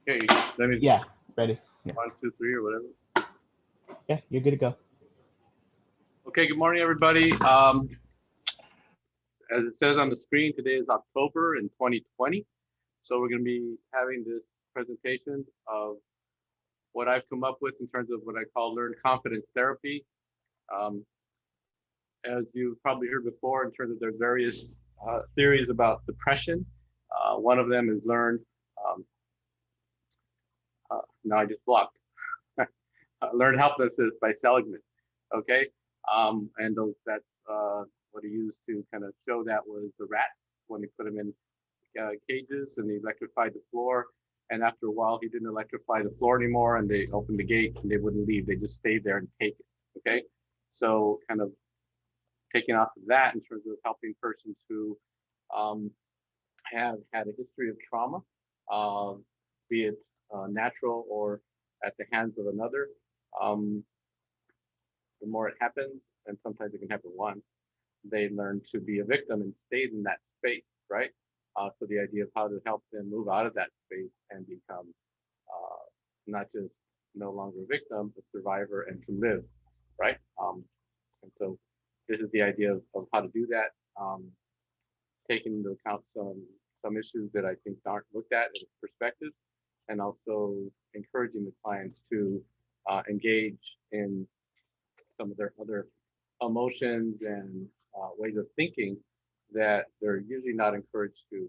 Okay, let me Yeah, ready. Yeah, 1, 2, 3 or whatever. yeah, you're good to go. Okay, good morning, everybody. As it says on the screen, today is October in 2020. So we're going to be having this presentation of what I've come up with in terms of what I call learned confidence therapy. Um, as you've probably heard before, in terms of there's various theories about depression. One of them is learned. Um, now I just blocked. Learned helplessness by Seligman. Okay, and those that what he used to kind of show that was the rats when he put them in cages and he electrified the floor. And after a while, he didn't electrify the floor anymore, and they opened the gate and they wouldn't leave. They just stayed there and take it. Okay, so kind of taking off of that in terms of helping persons who um, have had a history of trauma, uh, be it natural or at the hands of another. Um, the more it happens, and sometimes it can happen once, they learn to be a victim and stayed in that space, right? So the idea of how to help them move out of that space and become not just no longer a victim, a survivor, and to live, right? And so this is the idea of how to do that, taking into account some issues that I think aren't looked at in perspective, and also encouraging the clients to engage in some of their other emotions and ways of thinking that they're usually not encouraged to.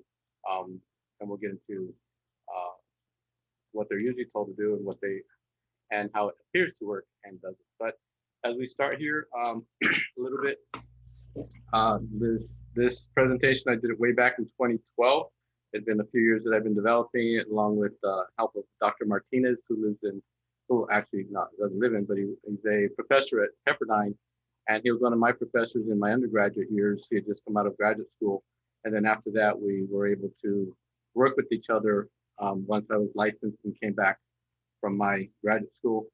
And we'll get into uh, what they're usually told to do and what they and how it appears to work and doesn't. But as we start here, a little bit, this presentation I did it way back in 2012. It's been a few years that I've been developing it, along with help of Dr. Martinez, who actually not doesn't live in, but he's a professor at Pepperdine, and he was one of my professors in my undergraduate years. He had just come out of graduate school, and then after that, we were able to work with each other once I was licensed and came back from my graduate school.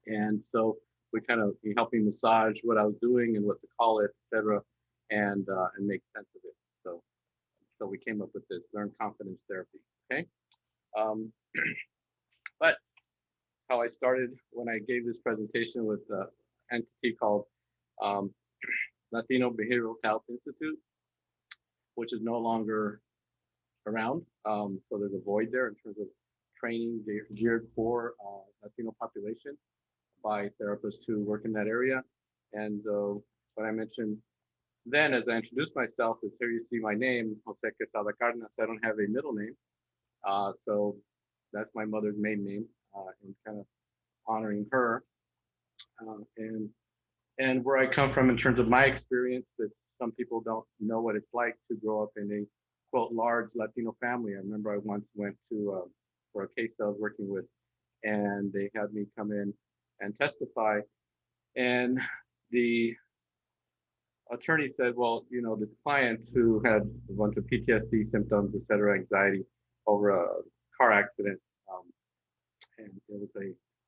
And so we kind of be helping massage what I was doing and what to call it, et cetera, and make sense of it. So we came up with this learned confidence therapy. Okay. Um, but how I started when I gave this presentation with an entity called um, Latino Behavioral Health Institute, which is no longer around. So there's a void there in terms of training geared for Latino population by therapists who work in that area. And what I mentioned then, as I introduced myself, is here you see my name, Jose Quesada Cardenas. I don't have a middle name. So that's my mother's maiden name, and kind of honoring her. And where I come from in terms of my experience, that some people don't know what it's like to grow up in a quote large Latino family. I remember I once went to for a case I was working with, and they had me come in and testify, and the attorney said, well, this client who had a bunch of PTSD symptoms, et cetera, anxiety over a car accident, um, and it was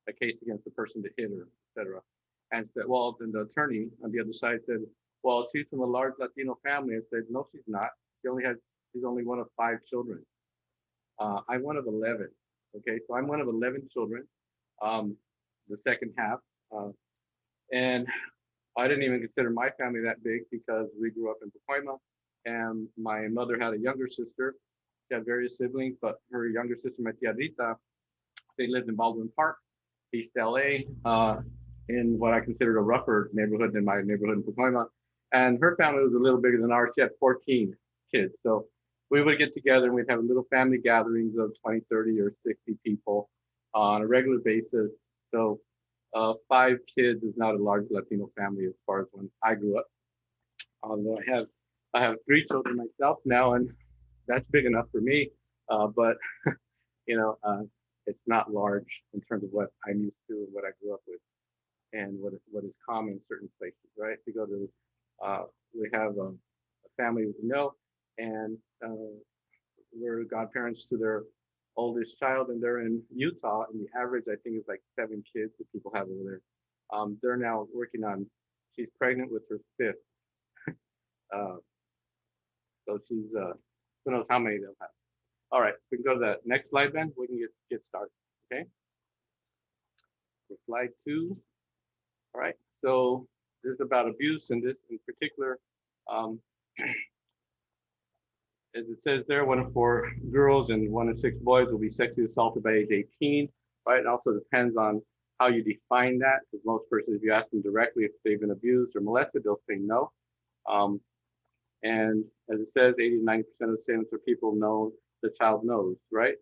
a case against the person that hit her, et cetera. And said, well, then the attorney on the other side said, well, she's from a large Latino family. I said, no, she's not. She's only one of 5 children. I'm one of 11. Okay, so I'm one of 11 children, um, the second half. Uh, and I didn't even consider my family that big because we grew up in Pacoima, and my mother had a younger sister. She had various siblings, but her younger sister, my tia Rita, they lived in Baldwin Park, East LA, in what I considered a rougher neighborhood than my neighborhood in Pacoima. And her family was a little bigger than ours. She had 14 kids. So we would get together and we'd have little family gatherings of 20, 30, or 60 people on a regular basis. So 5 kids is not a large Latino family as far as when I grew up. Although I have 3 children myself now, and that's big enough for me. But you know, uh, it's not large in terms of what I'm used to and what I grew up with, and what is common in certain places, right? We go to, we have a family we know, and we're godparents to their oldest child, and they're in Utah, and the average I think is like 7 kids that people have over there. They're now working on. She's pregnant with her fifth, uh, so she's who knows how many they'll have. All right, we can go to the next slide, Ben. We can get started. Okay. So slide 2. All right. So this is about abuse, and this in particular, um, as it says there, 1 in 4 girls and 1 in 6 boys will be sexually assaulted by age 18. Right. It also depends on how you define that, because most persons, if you ask them directly if they've been abused or molested, they'll say no. And as it says, 80 to 90% of statements where people know the child knows, right?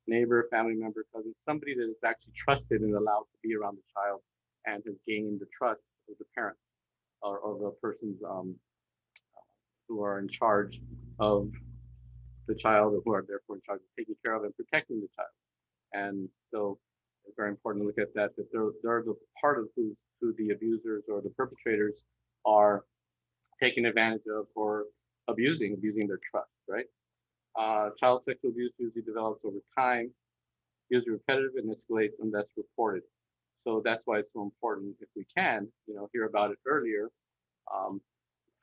Neighbor, family member, cousin, somebody that is actually trusted and allowed to be around the child and has gained the trust of the parents or the persons who are in charge of the child, or who are therefore in charge of taking care of and protecting the child. And so it's very important to look at that they're the part of who the abusers or the perpetrators are taking advantage of or abusing their trust, right? Child sexual abuse usually develops over time, usually repetitive, and escalates unless reported. So that's why it's so important, if we can, hear about it earlier.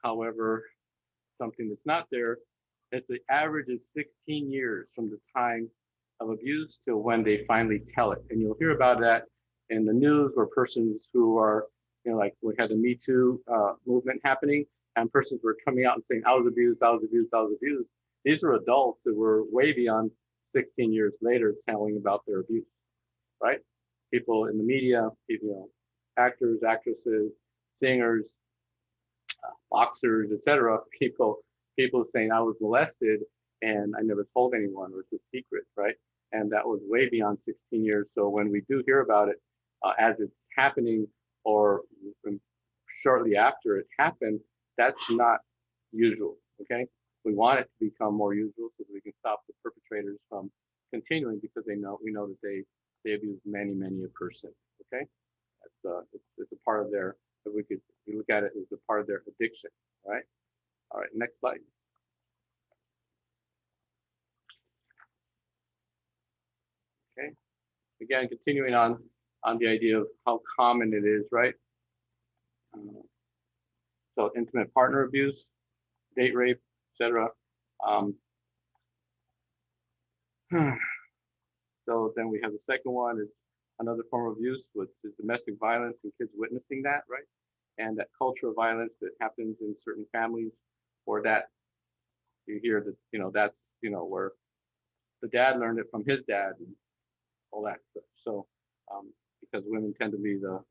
However, something that's not there, it's the average is 16 years from the time of abuse till when they finally tell it. And you'll hear about that in the news, where persons who are, like we had the Me Too movement happening, and persons were coming out and saying, I was abused, I was abused, I was abused. These are adults that were way beyond 16 years later telling about their abuse, right? People in the media, actors, actresses, singers, boxers, etc. People saying I was molested and I never told anyone, or it's a secret, right? And that was way beyond 16 years. So when we do hear about it as it's happening, or shortly after it happened, that's not usual, okay? We want it to become more usual so that we can stop the perpetrators from continuing, because we know that they abuse many a person, okay? It's a part of their, if we look at it as a part of their addiction, right? All right, next slide. Okay, again, continuing on the idea of how common it is, right? So intimate partner abuse, date rape, etc. So then we have the second one is another form of abuse, which is domestic violence and kids witnessing that, right? And that cultural violence that happens in certain families, or that you hear that, that's, where the dad learned it from his dad and all that stuff. So because women tend to be the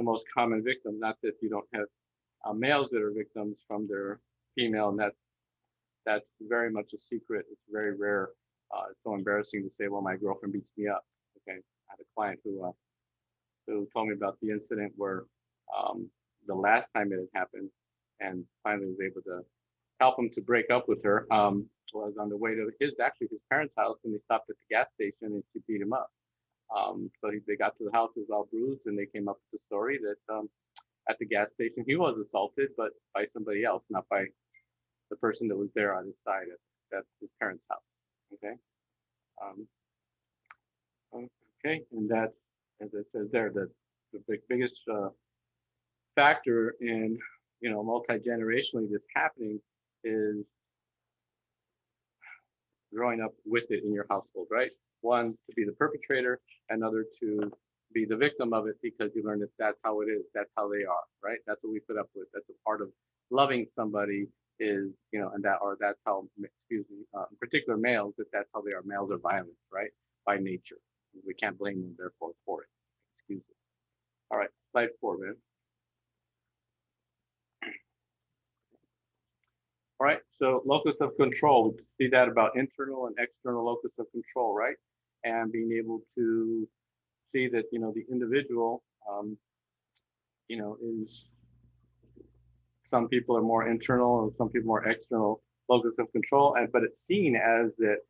most common victim, not that you don't have males that are victims from their female, and that's very much a secret. It's very rare. It's so embarrassing to say, well, my girlfriend beats me up. Okay, I had a client who told me about the incident where the last time it had happened, and finally was able to help him to break up with her. Was on the way to his parents' house, and they stopped at the gas station, and she beat him up. So they got to the house, he was all bruised, and they came up with the story that at the gas station he was assaulted, but by somebody else, not by the person that was there on his side at his parents' house. Okay. Okay, and that's, as it says there, the biggest factor in multi-generationally this happening is growing up with it in your household, right? One, to be the perpetrator, another to be the victim of it, because you learn that that's how it is, that's how they are, right? That's what we put up with. That's a part of loving somebody, is, and that's how, excuse me, in particular males, if that's how they are. Males are violent, right? By nature. We can't blame them, therefore, for it. Excuse me. All right, slide 4, man. All right, so locus of control, we see that about internal and external locus of control, right? And being able to see that, the individual, is, some people are more internal and some people more external locus of control, but it's seen as that,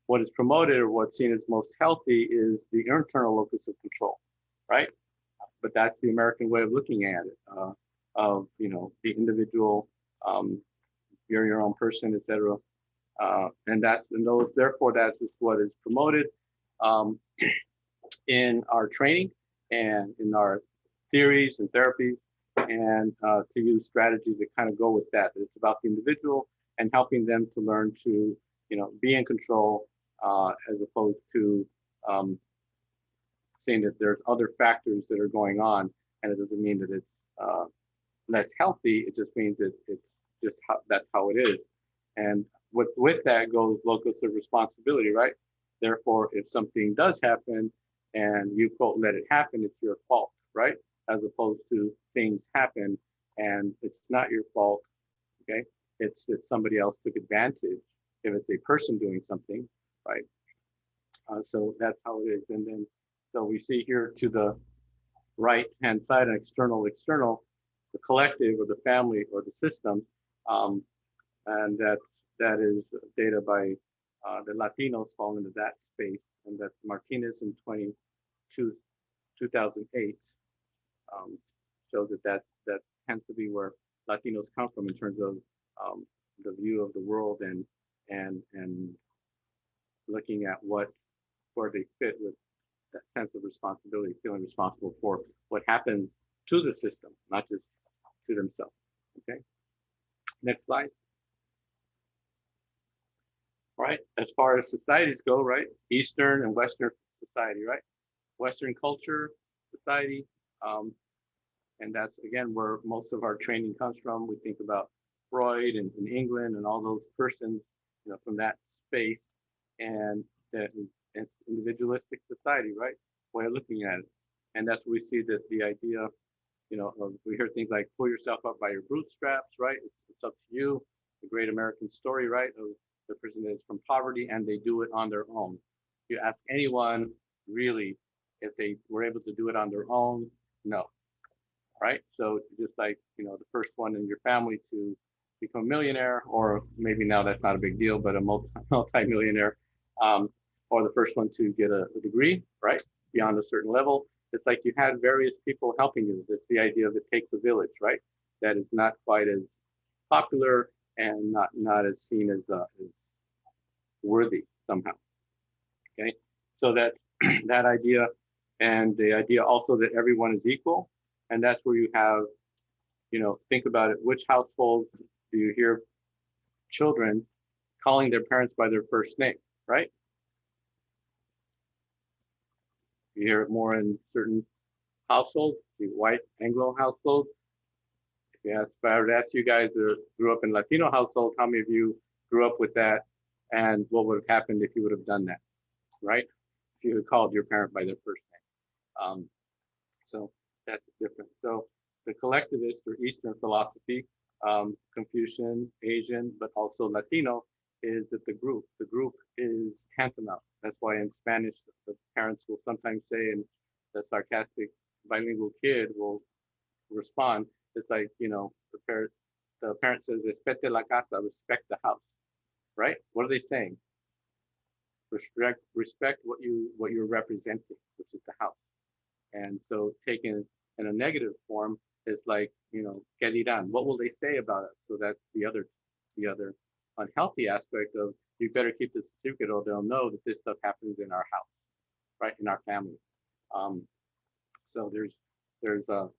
what is promoted, or what's seen as most healthy, is the internal locus of control, right? But that's the American way of looking at it, of, the individual, you're your own person, etc. Therefore that's just what is promoted in our training and in our theories and therapies, and to use strategies that kind of go with that. It's about the individual and helping them to learn to, be in control, as opposed to saying that there's other factors that are going on, and it doesn't mean that it's less healthy. It just means that it's just that's how it is. And with that goes locus of responsibility, right? Therefore, if something does happen and you quote let it happen, it's your fault, right? As opposed to things happen and it's not your fault. Okay, it's that somebody else took advantage. If it's a person doing something, right? So that's how it is. And then, so we see here to the right hand side, an external, the collective or the family or the system, and that is data by the Latinos fall into that space, and that's Martinez in 2008. Shows that tends to be where Latinos come from in terms of the view of the world and looking at where they fit with that sense of responsibility, feeling responsible for what happens to the system, not just to themselves. Okay. Next slide. All right. As far as societies go, right? Eastern and Western society, right? Western culture, society, and that's again where most of our training comes from. We think about Freud and in England and all those persons, from that space, and that it's individualistic society, right? Way of looking at it, and that's where we see that the idea, we hear things like pull yourself up by your bootstraps, right? It's up to you. The great American story, right? Of the person that is from poverty and they do it on their own. You ask anyone really if they were able to do it on their own, no. Right? So just like, the first one in your family to become a millionaire, or maybe now that's not a big deal, but a multi-millionaire, or the first one to get a degree, right? Beyond a certain level. It's like you had various people helping you. It's the idea of it takes a village, right? That is not quite as popular and not as seen as worthy somehow. Okay, so that's that idea, and the idea also that everyone is equal, and that's where you have, think about it. Which households do you hear children calling their parents by their first name, right? You hear it more in certain households, the white Anglo households. If I were to ask you guys that grew up in Latino households, how many of you grew up with that, and what would have happened if you would have done that, right? If you had called your parent by their first name. So that's different. So the collectivist or Eastern philosophy, Confucian, Asian, but also Latino, is that the group is tantamount. That's why in Spanish, the parents will sometimes say, and the sarcastic bilingual kid will respond, it's like, the parent says, respete la casa, respect the house, right? What are they saying? Respect what you're representing, which is the house. And so taken in a negative form is like, que dirán, what will they say about us? So that's the other unhealthy aspect of, you better keep this a secret or they'll know that this stuff happens in our house, right? In our family. So there's the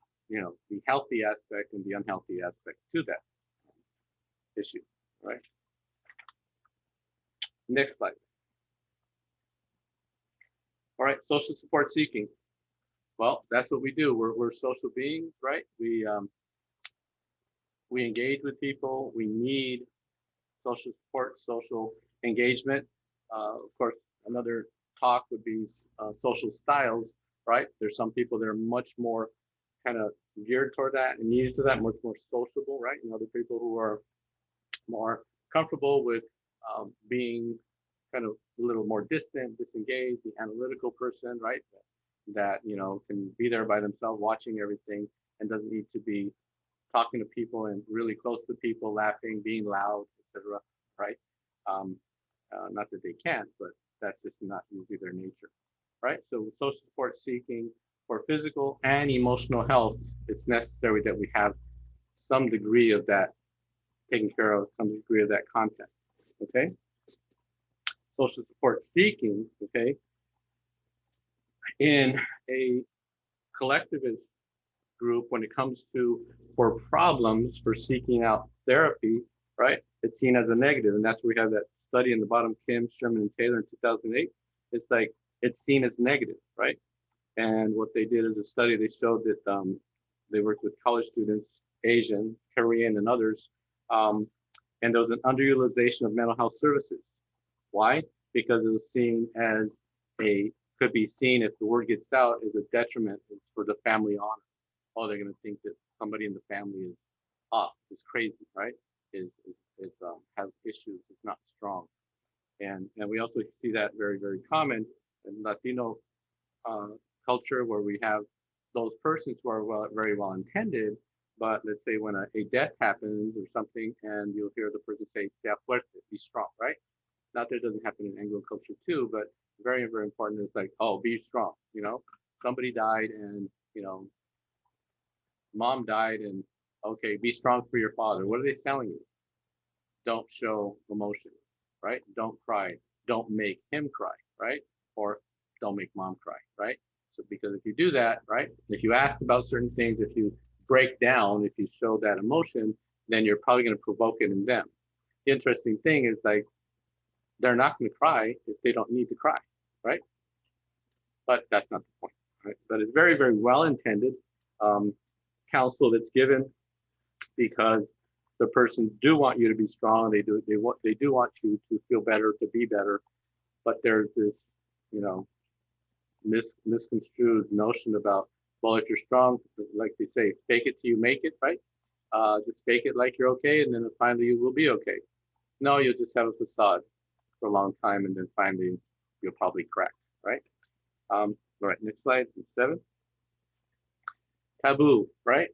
healthy aspect and the unhealthy aspect to that issue, right? Next slide. All right, social support seeking. Well, that's what we do. We're social beings, right? We engage with people. We need social support, social engagement. Of course, another talk would be social styles, right? There's some people that are much more kind of geared toward that and needed to that, much more sociable, right? And other people who are more comfortable with being kind of a little more distant, disengaged, the analytical person, right? That can be there by themselves watching everything and doesn't need to be talking to people and really close to people, laughing, being loud, etc. Right? Not that they can't, but that's just not usually their nature, right? So social support seeking for physical and emotional health, it's necessary that we have some degree of that taken care of, some degree of that content. Okay. Social support seeking, okay, in a collectivist group, when it comes to for problems, for seeking out therapy, right? It's seen as a negative, and that's where we have that study in the bottom, Kim, Sherman, and Taylor in 2008. It's like it's seen as negative, right? And what they did is a study. They showed that they worked with college students, Asian, Korean, and others, and there was an underutilization of mental health services. Why? Because it was seen as could be seen if the word gets out as a detriment for the family honor. Oh, they're going to think that somebody in the family is off, is crazy, right? Is has issues, is not strong, and we also see that very common in Latino culture, where we have those persons who are very well intended, but let's say when a death happens or something, and you'll hear the person say "sea fuerte," be strong, right? Not that it doesn't happen in Anglo culture too, but very important is like, oh, be strong. Somebody died, and mom died, and okay, be strong for your father. What are they telling you? Don't show emotion, right? Don't cry. Don't make him cry, right? Or don't make mom cry, right? So because if you do that, right, if you ask about certain things, if you break down, if you show that emotion, then you're probably going to provoke it in them. The interesting thing is like they're not going to cry if they don't need to cry, right? But that's not the point, right? But it's very well intended counsel that's given, because the person do want you to be strong. They do want you to feel better, to be better. But there's this, misconstrued notion about, well, if you're strong, like they say, fake it till you make it, right? Just fake it like you're okay, and then finally you will be okay. No, you'll just have a facade for a long time, and then finally you'll probably crack, right? All right, next slide, 7. Taboo, right?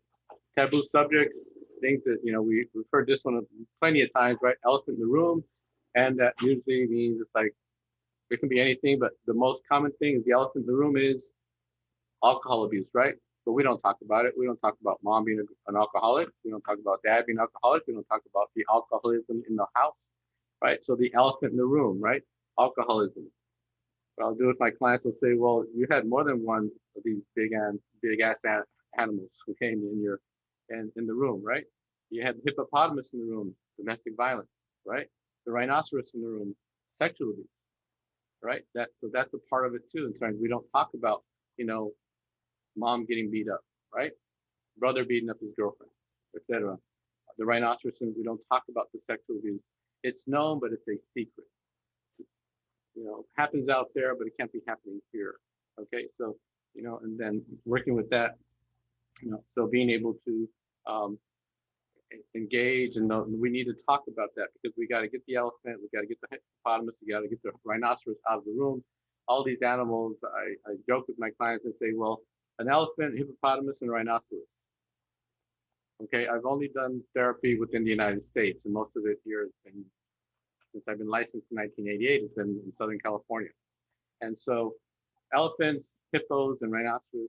Taboo subjects, things that, we've heard this one plenty of times, right? Elephant in the room. And that usually means it's like, it can be anything, but the most common thing is the elephant in the room is alcohol abuse, right? But we don't talk about it. We don't talk about mom being an alcoholic. We don't talk about dad being alcoholic. We don't talk about the alcoholism in the house, right? So the elephant in the room, right? Alcoholism. What I'll do with my clients, will say, well, you had more than one of these big ass animals who came in the room, right? You had the hippopotamus in the room, domestic violence, right? The rhinoceros in the room, sexual abuse, right? So that's a part of it too. In terms, we don't talk about, mom getting beat up, right? Brother beating up his girlfriend, etc. The rhinoceros, we don't talk about the sexual abuse. It's known, but it's a secret. Happens out there, but it can't be happening here. Okay, so and then working with that, so being able to engage, and we need to talk about that, because we got to get the elephant, we got to get the hippopotamus, we got to get the rhinoceros out of the room. All these animals, I joke with my clients and say, well, an elephant, hippopotamus, and a rhinoceros. Okay, I've only done therapy within the United States, and most of it here has been, since I've been licensed in 1988, it's been in Southern California. And so elephants, hippos, and rhinoceros,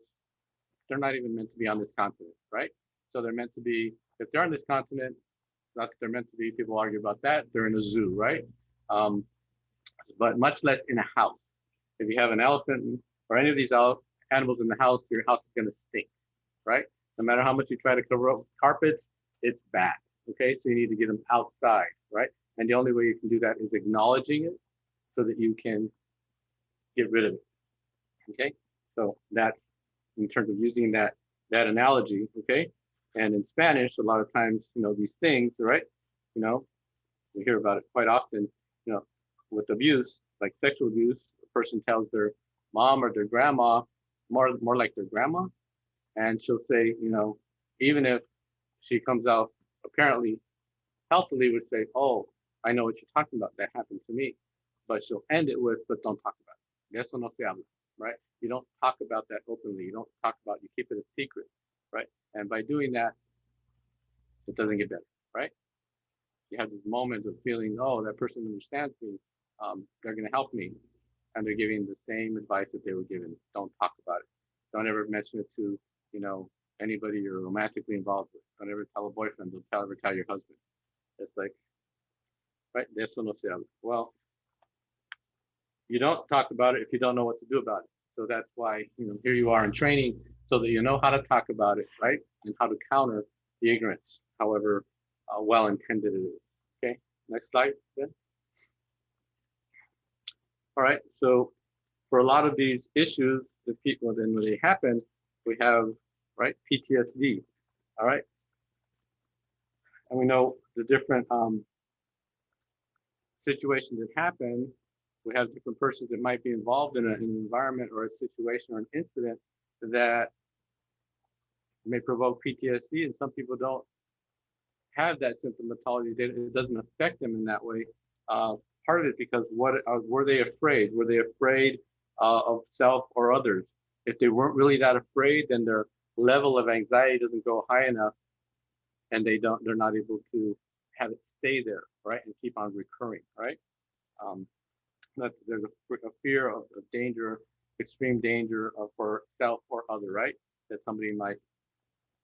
they're not even meant to be on this continent, right? So they're meant to be, if they're on this continent, not that they're meant to be, people argue about that, they're in a zoo, right? But much less in a house. If you have an elephant or any of these animals in the house, your house is going to stink, right? No matter how much you try to cover up carpets, it's bad, okay? So you need to get them outside, right? And the only way you can do that is acknowledging it so that you can get rid of it, okay? So that's in terms of using that analogy, okay? And in Spanish, a lot of times, these things, right? We hear about it quite often, with abuse, like sexual abuse, a person tells their mom or their grandma, more like their grandma, and she'll say, even if she comes out apparently healthily, would say, oh, I know what you're talking about, that happened to me. But she'll end it with, but don't talk about it. Eso no se habla, right? You don't talk about that openly. You don't talk about, you keep it a secret, right? And by doing that, it doesn't get better, right? You have this moment of feeling, oh, that person understands me. They're going to help me. And they're giving the same advice that they were given. Don't talk about it. Don't ever mention it to, anybody you're romantically involved with. Don't ever tell a boyfriend. Don't ever tell your husband. It's like, right? De eso no se habla. Well, you don't talk about it if you don't know what to do about it. So that's why, here you are in training, so that you know how to talk about it, right? And how to counter the ignorance, however well intended it is. Next slide, Ben. All right, so for a lot of these issues, the people, then when they happen, we have, right, PTSD, all right? And we know the different situations that happen. We have different persons that might be involved in an environment or a situation or an incident that may provoke PTSD, and some people don't have that symptomatology. It doesn't affect them in that way. Part of it because were they afraid? Were they afraid of self or others? If they weren't really that afraid, then their level of anxiety doesn't go high enough, and they're not able to have it stay there, right, and keep on recurring, right? There's a fear of danger, extreme danger for self or other, right? That somebody might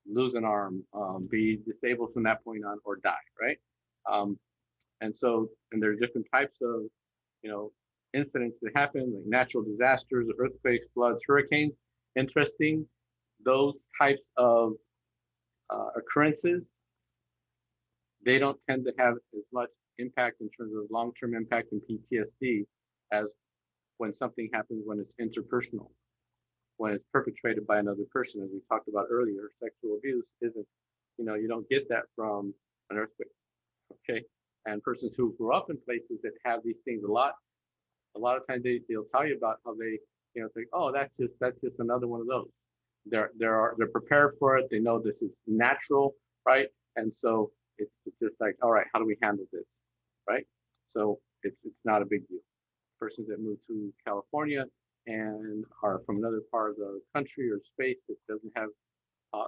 lose an arm, be disabled from that point on, or die, right? And there's different types of, incidents that happen, like natural disasters, earthquakes, floods, hurricanes. Interesting, those types of occurrences, they don't tend to have as much impact in terms of long-term impact in PTSD as when something happens when it's interpersonal, when it's perpetrated by another person. As we talked about earlier, sexual abuse isn't, you don't get that from an earthquake, okay? And persons who grew up in places that have these things a lot of times they'll tell you about how they, it's like, oh, that's just another one of those. They're prepared for it. They know this is natural, right? And so it's just like, all right, how do we handle this, right? So it's not a big deal. Persons that move to California and are from another part of the country or space that doesn't have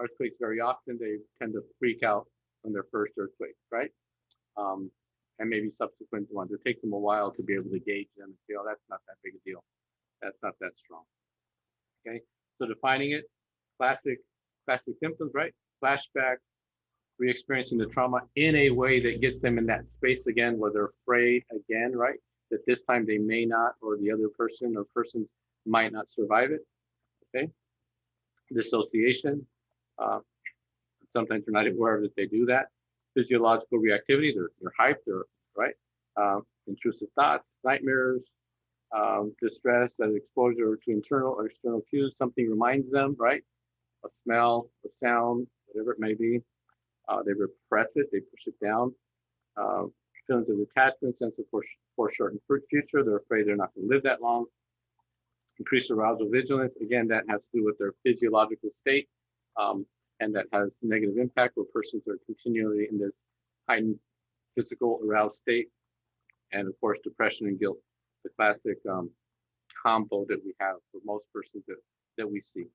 earthquakes very often, they tend to freak out on their first earthquake, right? And maybe subsequent ones. It takes them a while to be able to gauge them and say, oh, that's not that big a deal. That's not that strong. Okay, so defining it, classic symptoms, right? Flashbacks, re-experiencing the trauma in a way that gets them in that space again where they're afraid again, right? That this time they may not, or the other person or persons might not survive it, okay? Dissociation, sometimes you're not aware that they do that. Physiological reactivity, they're hyped, right? Intrusive thoughts, nightmares, distress, that exposure to internal or external cues, something reminds them, right? A smell, a sound, whatever it may be. They repress it, they push it down. Feelings of attachment, sense of foreshortened future, they're afraid they're not going to live that long. Increased arousal vigilance, again, that has to do with their physiological state, and that has negative impact where persons are continually in this heightened physical aroused state. And of course, depression and guilt, the classic combo that we have for most persons that we see.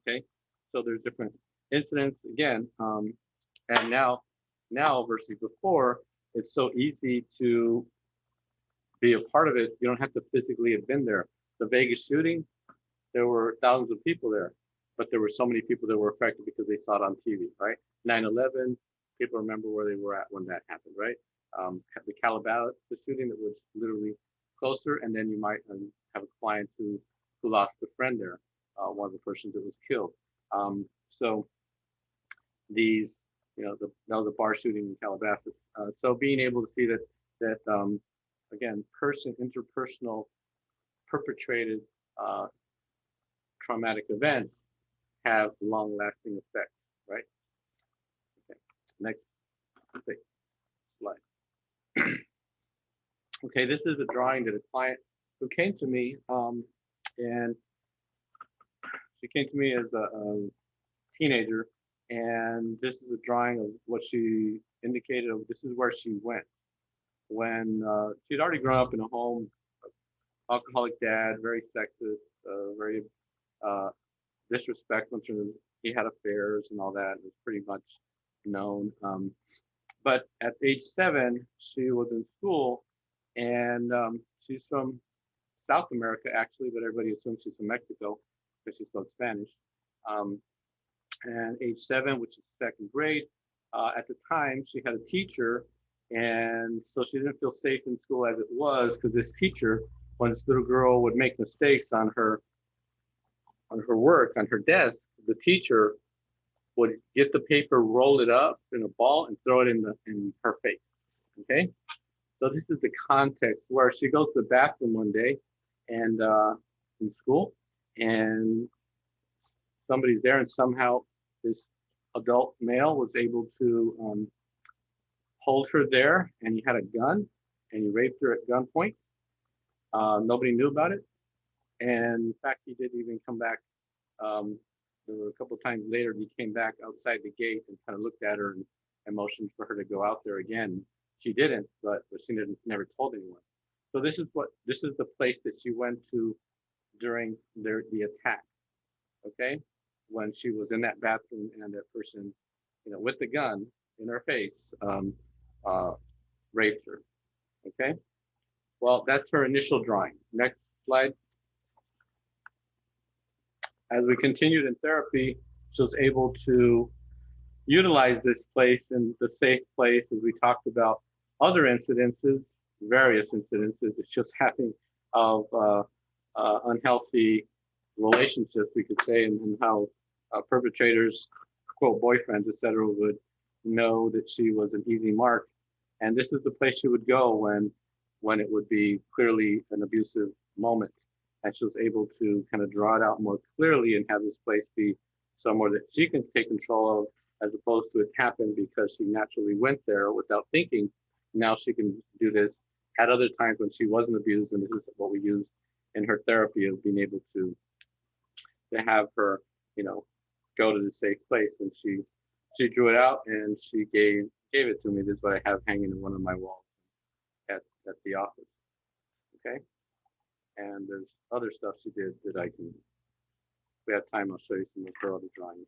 Okay, so there's different incidents again, and now versus before, it's so easy to be a part of it. You don't have to physically have been there. The Vegas shooting, there were thousands of people there, but there were so many people that were affected because they saw it on TV, right? 9/11, people remember where they were at when that happened, right? The Calabasas shooting that was literally closer, and then you might have a client who lost a friend there, one of the persons that was killed. So these, that was a bar shooting in Calabasas. So being able to see that again, interpersonal perpetrated traumatic events have long-lasting effects, right? Okay, next slide. Okay, this is a drawing that a client who came to me, and she came to me as a teenager, and this is a drawing of what she indicated of this is where she went when she'd already grown up in a home, alcoholic dad, very sexist, very disrespectful in terms of he had affairs and all that. It was pretty much known. But at age 7, she was in school, and she's from South America actually, but everybody assumes she's from Mexico because she spoke Spanish. And age 7, which is 2nd grade, at the time she had a teacher, and so she didn't feel safe in school as it was because this teacher, when this little girl would make mistakes on her work, on her desk, the teacher would get the paper, roll it up in a ball, and throw it in her face. Okay, so this is the context where she goes to the bathroom one day and in school, and somebody's there, and somehow this adult male was able to hold her there, and he had a gun, and he raped her at gunpoint. Nobody knew about it, and in fact, he didn't even come back. Um, there were a couple of times later, he came back outside the gate and kind of looked at her and motioned for her to go out there again. She didn't, but she never told anyone. So this is the place that she went to during the attack. Okay, when she was in that bathroom and that person, with the gun in her face, uh, raped her. Okay, well, that's her initial drawing. Next slide. As we continued in therapy, she was able to utilize this place and the safe place as we talked about other incidences, various incidences. It's just having of unhealthy relationships, we could say, and how perpetrators, quote, boyfriends, etc., would know that she was an easy mark. And this is the place she would go when it would be clearly an abusive moment. And she was able to kind of draw it out more clearly and have this place be somewhere that she can take control of, as opposed to it happen because she naturally went there without thinking. Now she can do this at other times when she wasn't abused, and this is what we use in her therapy of being able to have her, go to the safe place. And she drew it out and she gave it to me. This is what I have hanging in one of my walls at the office. Okay, and there's other stuff she did that I can. If we have time, I'll show you some of her other drawings.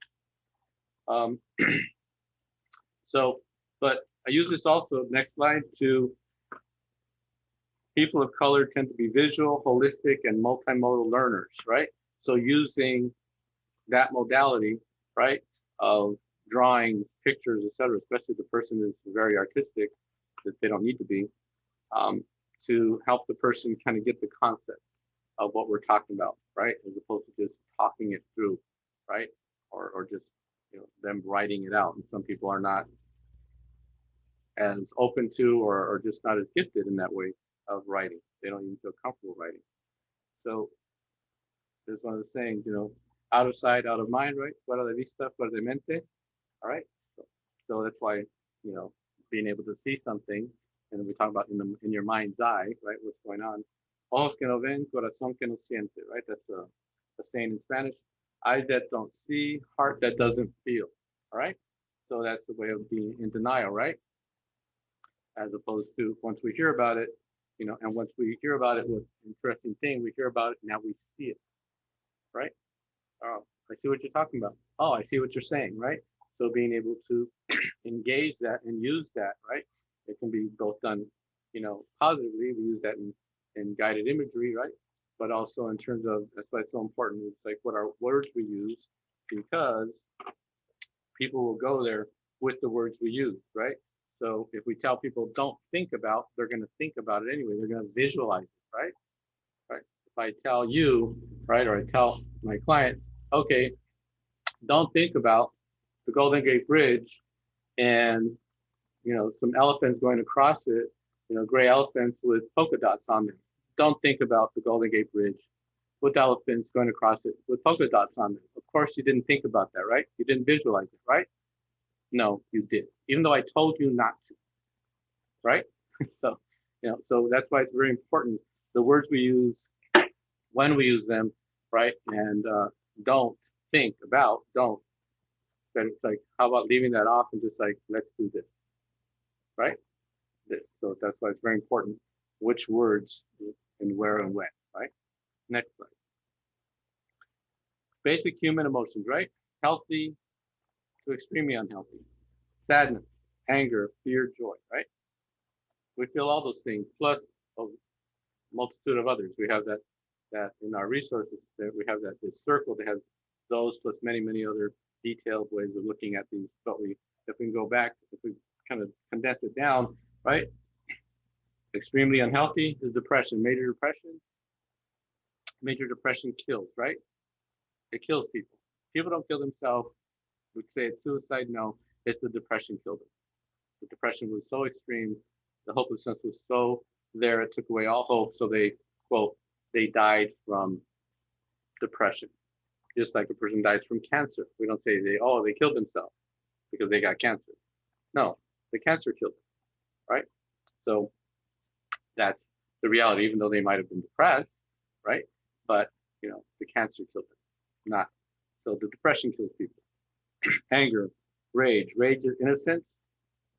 So, but I use this also, next slide, to people of color tend to be visual, holistic, and multimodal learners, right? So using that modality, right, of drawings, pictures, etc., especially the person is very artistic, that they don't need to be, to help the person kind of get the concept of what we're talking about, right? As opposed to just talking it through, right? Or just them writing it out. And some people are not as open to or just not as gifted in that way of writing. They don't even feel comfortable writing. So there's one of the sayings, out of sight, out of mind, right? Fuera de vista, fuera de mente. All right. So that's why, being able to see something, and we talk about in your mind's eye, right? What's going on? Ojos que no ven, corazón que no siente, right? That's a saying in Spanish. Eyes that don't see, heart that doesn't feel. All right. So that's the way of being in denial, right? As opposed to once we hear about it, and once we hear about it, what's an interesting thing, we hear about it, now we see it, right? Oh, I see what you're talking about. Oh, I see what you're saying, right? So being able to engage that and use that, right? It can be both done, positively. We use that in guided imagery, right? But also in terms of, that's why it's so important. It's like what our words we use, because people will go there with the words we use, right? So if we tell people don't think about, they're going to think about it anyway. They're going to visualize it, right? Right. If I tell you, right, or I tell my client, okay, don't think about the Golden Gate Bridge and some elephants going across it, gray elephants with polka dots on them. Don't think about the Golden Gate Bridge with elephants going across it with polka dots on them. Of course, you didn't think about that, right? You didn't visualize it, right? No, you did, even though I told you not to, right? So, so that's why it's very important. The words we use, when we use them, right? And don't think about, don't. But it's like, how about leaving that off and just like, let's do this, right? So that's why it's very important which words and where and when, right? Next slide. Basic human emotions, right? Healthy to extremely unhealthy. Sadness, anger, fear, joy, right? We feel all those things plus a multitude of others. We have that in our resources, that we have that this circle that has those plus many other detailed ways of looking at these. But if we can go back, if we kind of condense it down, right? Extremely unhealthy is depression. Major depression. Major depression kills, right? It kills people. People don't kill themselves. We'd say it's suicide. No, it's the depression killed them. The depression was so extreme The hopelessness was so there, it took away all hope. So they, quote, they died from depression, just like a person dies from cancer. We don't say they killed themselves because they got cancer. No, the cancer killed them, right? So that's the reality, even though they might have been depressed, right? But the cancer killed them, not. So the depression kills people. Anger, rage is innocence.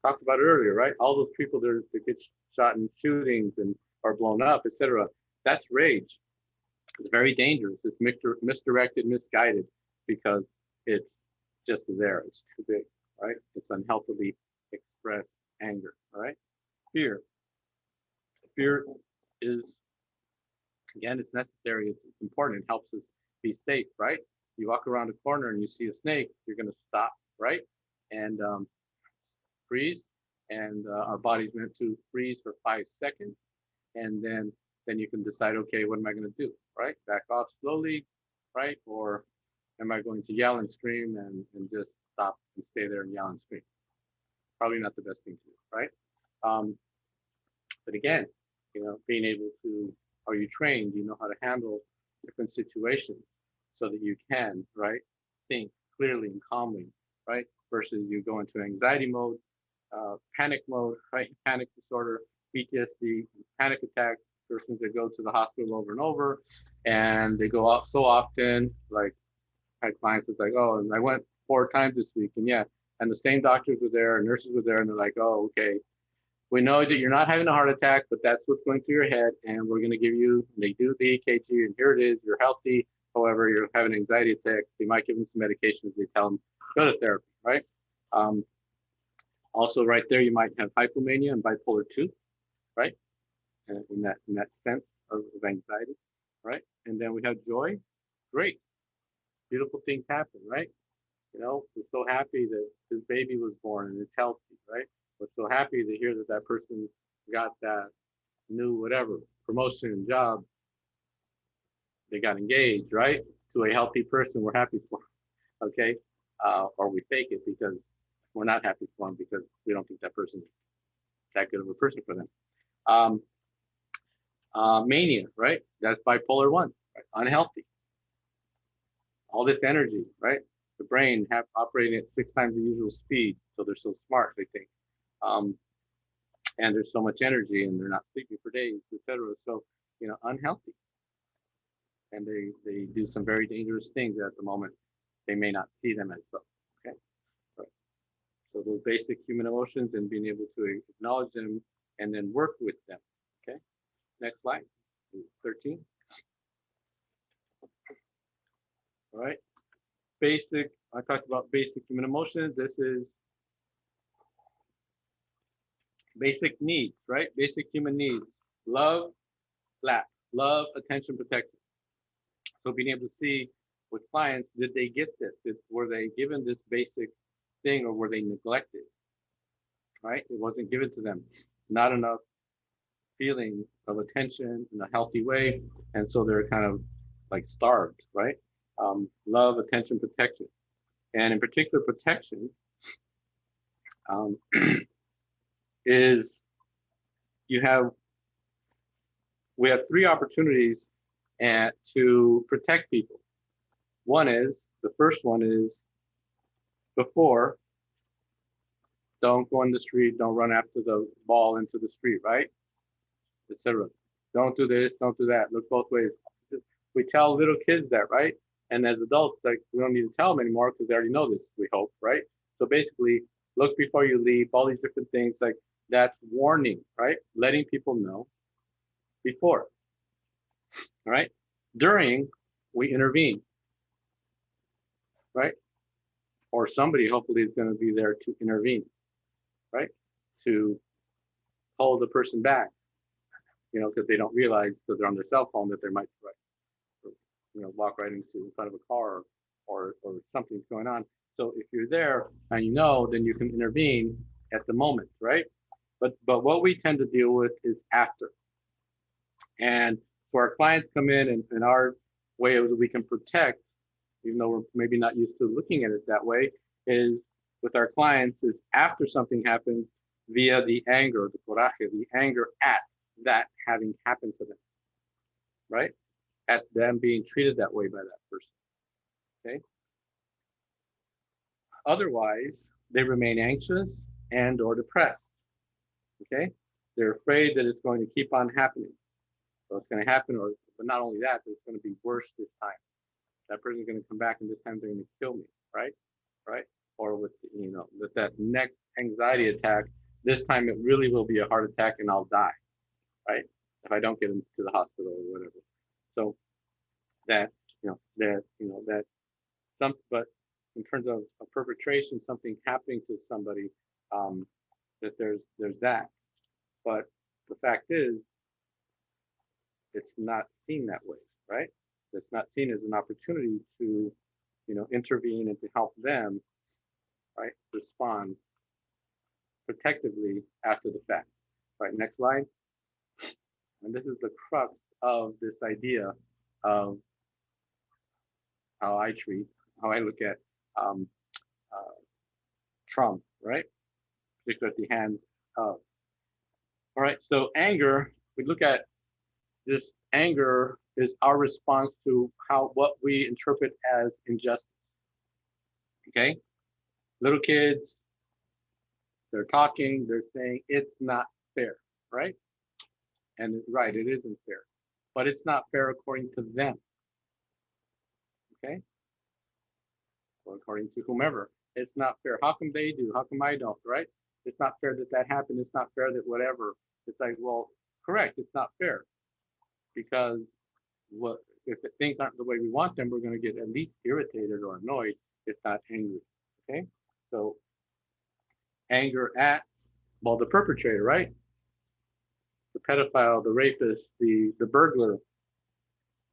Talked about it earlier, right? All those people that get shot in shootings and are blown up, etc. That's rage. It's very dangerous. It's misdirected, misguided, because it's just there. It's too big, right? It's unhealthily expressed anger, all right? Fear. Fear is, again, it's necessary. It's important. It helps us be safe, right? You walk around a corner and you see a snake, you're going to stop, right? And freeze. And our body's meant to freeze for 5 seconds. And then you can decide, okay, what am I going to do, right? Back off slowly, right? Or am I going to yell and scream and just stop and stay there and yell and scream? Probably not the best thing to do, right? But again, being able to, are you trained? You know how to handle different situations so that you can, right, think clearly and calmly, right? Versus you go into anxiety mode, panic mode, right? Panic disorder, PTSD, panic attacks, persons that go to the hospital over and over, and they go out so often. Like, I had clients that's like, oh, and I went 4 times this week, and and the same doctors were there, and nurses were there, and they're like, oh, okay, we know that you're not having a heart attack, but that's what's going through your head, and we're going to give you, they do the EKG, and here it is, you're healthy. However, you're having an anxiety attack. They might give them some medications. They tell them, go to therapy, right? Also, right there, you might have hypomania and bipolar 2, right? In that sense of anxiety, right? And then we have joy. Great, beautiful things happen, right? We're so happy that this baby was born and it's healthy, right? We're so happy to hear that person got that new whatever promotion, job. They got engaged, right? To a healthy person, we're happy for, okay? Or we fake it because we're not happy for them because we don't think that person is that good of a person for them. Mania, right? That's bipolar 1, right? Unhealthy. All this energy, right? The brain operating at 6 times the usual speed, so they're so smart, they think. And there's so much energy, and they're not sleeping for days, etc. So, unhealthy. And they do some very dangerous things at the moment. They may not see them as so. Okay. Right. So those basic human emotions and being able to acknowledge them and then work with them. Okay. Next slide. 13. All right. I talked about basic human emotions. This is basic needs, right? Basic human needs. Love, lack. Love, attention, protection. So being able to see with clients, did they get this? Were they given this basic thing, or were they neglected? Right? It wasn't given to them. Not enough feeling of attention in a healthy way. And so they're kind of like starved, right? Love, attention, protection. And in particular, protection is we have 3 opportunities to protect people. The first one is before, don't go in the street, don't run after the ball into the street, right? Etc. Don't do this, don't do that. Look both ways. We tell little kids that, right? And as adults, like, we don't need to tell them anymore because they already know this, we hope, right? So basically, look before you leave, all these different things, like, that's warning, right? Letting people know before, all right? During, we intervene, right? Or somebody hopefully is going to be there to intervene, right? To hold the person back, because they don't realize, because they're on their cell phone, that they might, walk right into in front of a car or something's going on. So if you're there and then you can intervene at the moment, right? But what we tend to deal with is after. And so our clients come in, and our way that we can protect, even though we're maybe not used to looking at it that way, is with our clients is after something happens, via the anger, the coraje, the anger at that having happened to them, right? At them being treated that way by that person, okay? Otherwise, they remain anxious and or depressed, okay? They're afraid that it's going to keep on happening. So it's going to happen, or but not only that, but it's going to be worse this time. That person's going to come back and this time they're going to kill me, right? Right? Or with, that next anxiety attack, this time it really will be a heart attack and I'll die, right? If I don't get into the hospital or whatever. So that, that but in terms of a perpetration, something happening to somebody, that there's that. But the fact is, it's not seen that way, right? It's not seen as an opportunity to, intervene and to help them, right, respond protectively after the fact. Right, next slide. And this is the crux of this idea of how I look at Trump, right? Particularly at the hands of. All right, so anger, we look at this anger is our response to what we interpret as injustice. Okay, little kids, they're talking, they're saying it's not fair, right? And right, it isn't fair, but it's not fair according to them. Okay, or according to whomever, it's not fair. How come they do? How come I don't? Right? It's not fair that happened. It's not fair that whatever. It's like, well, correct. It's not fair because if things aren't the way we want them, we're going to get at least irritated or annoyed, if not angry. Okay, so anger at, well, the perpetrator, right? The pedophile, the rapist, the burglar,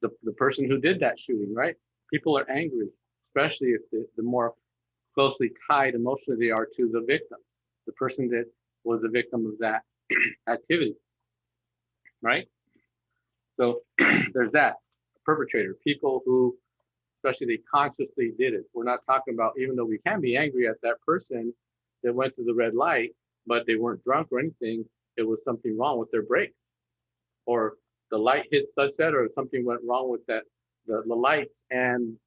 the person who did that shooting, right? People are angry, especially if the more closely tied emotionally they are to the victim, the person that was the victim of that activity, right? So there's that perpetrator, people who, especially they consciously did it. We're not talking about, even though we can be angry at that person that went to the red light, but they weren't drunk or anything. It was something wrong with their brakes, or the light hit such that, or something went wrong with that, the lights, and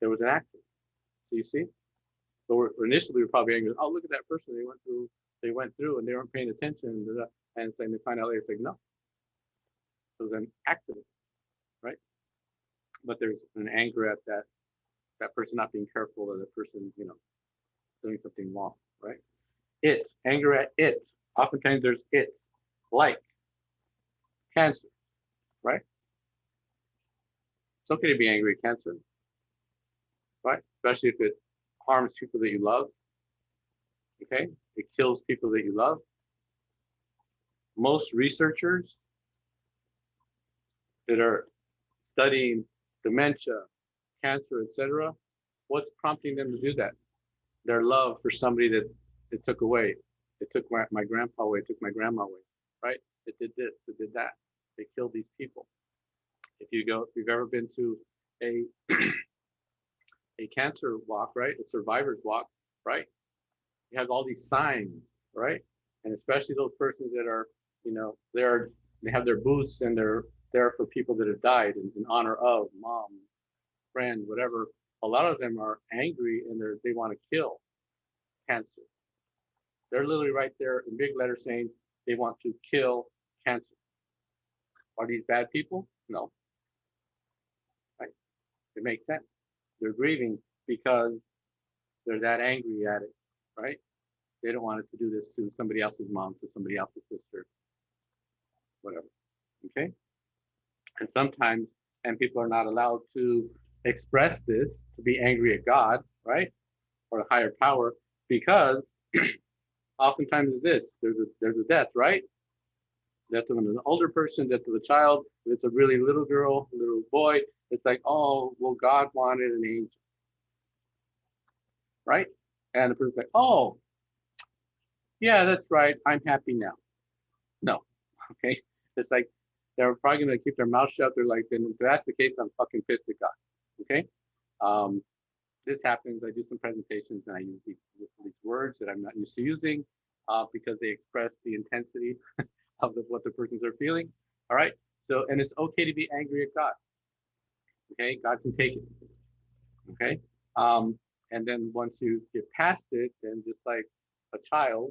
there was an accident. So you see, so initially we're probably angry. Oh, look at that person. They went through and they weren't paying attention. And so they find out later, it's like, no, it was an accident, right? But there's an anger at that person not being careful, or the person, doing something wrong, right? Anger at it. Oftentimes there's it's like cancer, right? It's okay to be angry at cancer, right? Especially if it harms people that you love. Okay, it kills people that you love. Most researchers that are studying dementia, cancer, etc., what's prompting them to do that? Their love for somebody that it took away. It took my grandpa away, it took my grandma away, right? It did this, it did that. They killed these people. If you've ever been to a a cancer walk, right? A survivor's walk, right? You have all these signs, right? And especially those persons that are, they have their booths and they're there for people that have died in honor of mom, friend, whatever. A lot of them are angry and they want to kill cancer. They're literally right there in big letters saying they want to kill cancer. Are these bad people? No. Right? It makes sense. They're grieving because they're that angry at it, right? They don't want it to do this to somebody else's mom, to somebody else's sister, whatever. Okay? And sometimes, and people are not allowed to express this, to be angry at God, right? Or a higher power, because oftentimes it's this, there's a death, right? Death of an older person, death of a child. If it's a really little girl, little boy, it's like, oh, well, God wanted an angel, right? And the person's like, oh, yeah, that's right. I'm happy now. No, okay. It's like they're probably gonna keep their mouth shut. They're like, then if that's the case, I'm fucking pissed at God. Okay. this happens, I do some presentations and I use these words that I'm not used to using because they express the intensity of what the persons are feeling. All right. So, and it's okay to be angry at God. Okay. God can take it. Okay. And then once you get past it, then just like a child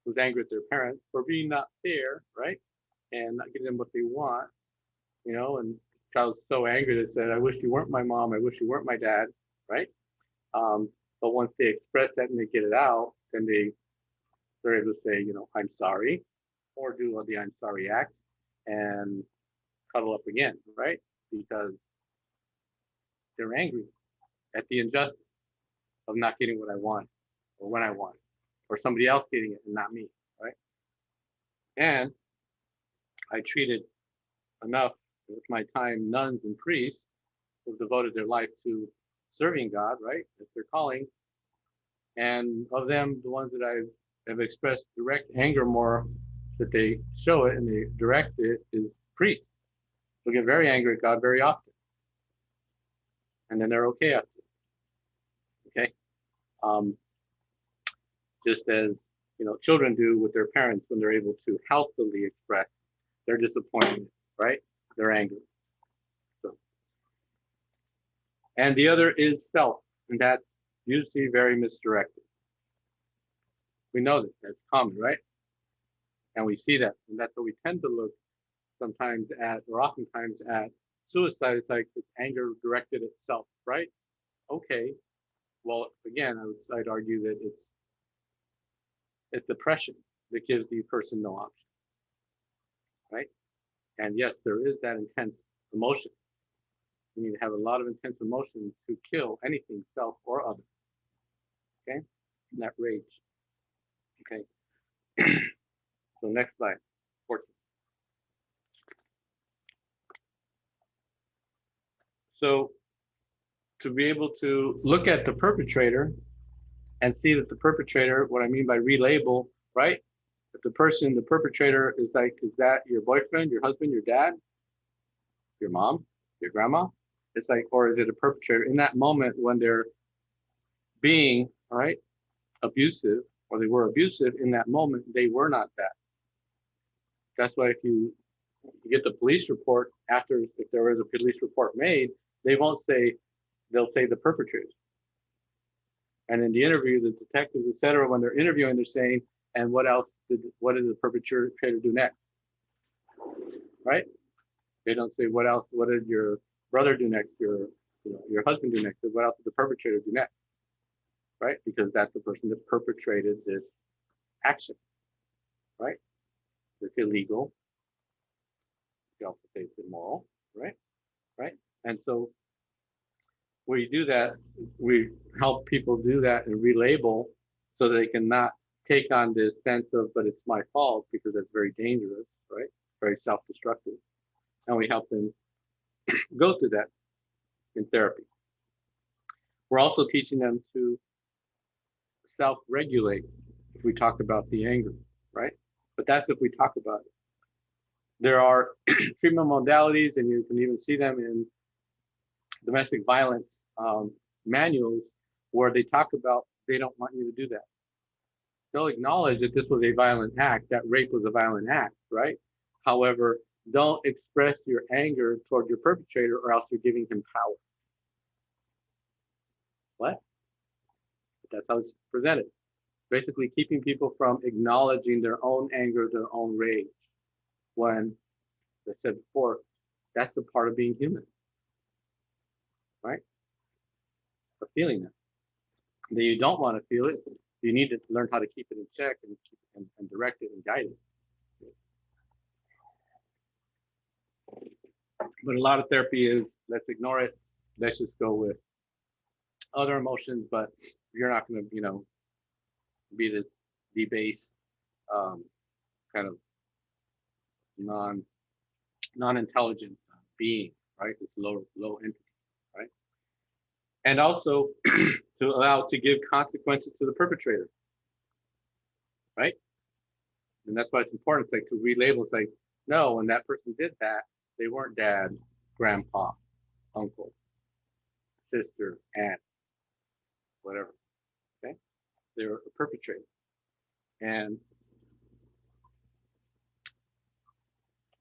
who's angry at their parents for being not fair, right? And not giving them what they want, you know, and the child's so angry that said, I wish you weren't my mom, I wish you weren't my dad, right? But once they express that and they get it out, then they're able to say, you know, I'm sorry, or do the I'm sorry act and cuddle up again, right? Because they're angry at the injustice of not getting what I want or when I want, or somebody else getting it and not me, right? And I treated enough with my time nuns and priests who devoted their life to serving God, right? That's their calling. And of them, the ones that have expressed direct anger more, that they show it and they direct it, is priests. They'll get very angry at God very often. And then they're okay after. Okay. Just as, you know, children do with their parents when they're able to healthily express their disappointment, right? Their anger. So, and the other is self, and that's usually very misdirected. We know that that's common, right? And we see that, and that's what we tend to look sometimes at, or oftentimes at suicide. It's like it's anger directed at self, right? Okay. Well, again, I'd argue that it's depression that gives the person no option, right? And yes, there is that intense emotion. You need to have a lot of intense emotion to kill anything, self or other. Okay, and that rage. Okay. So next slide, 14. So to be able to look at the perpetrator and see that the perpetrator, what I mean by relabel, right? If the perpetrator is like, is that your boyfriend, your husband, your dad, your mom, your grandma? It's like, or is it a perpetrator in that moment when they're being, all right, abusive, or they were abusive in that moment, they were not that. That's why if you get the police report after, if there is a police report made, they won't say, they'll say the perpetrators. And in the interview, the detectives, et cetera, when they're interviewing, they're saying, and what did the perpetrator do next? Right? They don't say what did your brother do next, your husband do next, what else did the perpetrator do next? Right? Because that's the person that perpetrated this action. Right? It's illegal. You also say it's immoral, right? Right? And so we do that, we help people do that and relabel so they can not take on this sense of, but it's my fault, because that's very dangerous, right? Very self-destructive. And we help them go through that in therapy. We're also teaching them to self-regulate if we talk about the anger, right? But that's if we talk about it. There are treatment modalities, and you can even see them in domestic violence manuals, where they talk about they don't want you to do that. They'll acknowledge that this was a violent act, that rape was a violent act, right? However, don't express your anger toward your perpetrator, or else you're giving him power. What? But that's how it's presented. Basically keeping people from acknowledging their own anger, their own rage. When, as I said before, that's a part of being human, right? Of feeling that. That you don't want to feel it, you need to learn how to keep it in check and direct it and guide it. But a lot of therapy is, let's ignore it. Let's just go with other emotions, but you're not going to, be this debased, kind of non-intelligent being, right? This low entity, right? And also to allow to give consequences to the perpetrator, right? And that's why it's important. It's like to relabel. It's like, no, when that person did that, they weren't dad, grandpa, uncle, sister, aunt. whatever. Okay, they're a perpetrator, and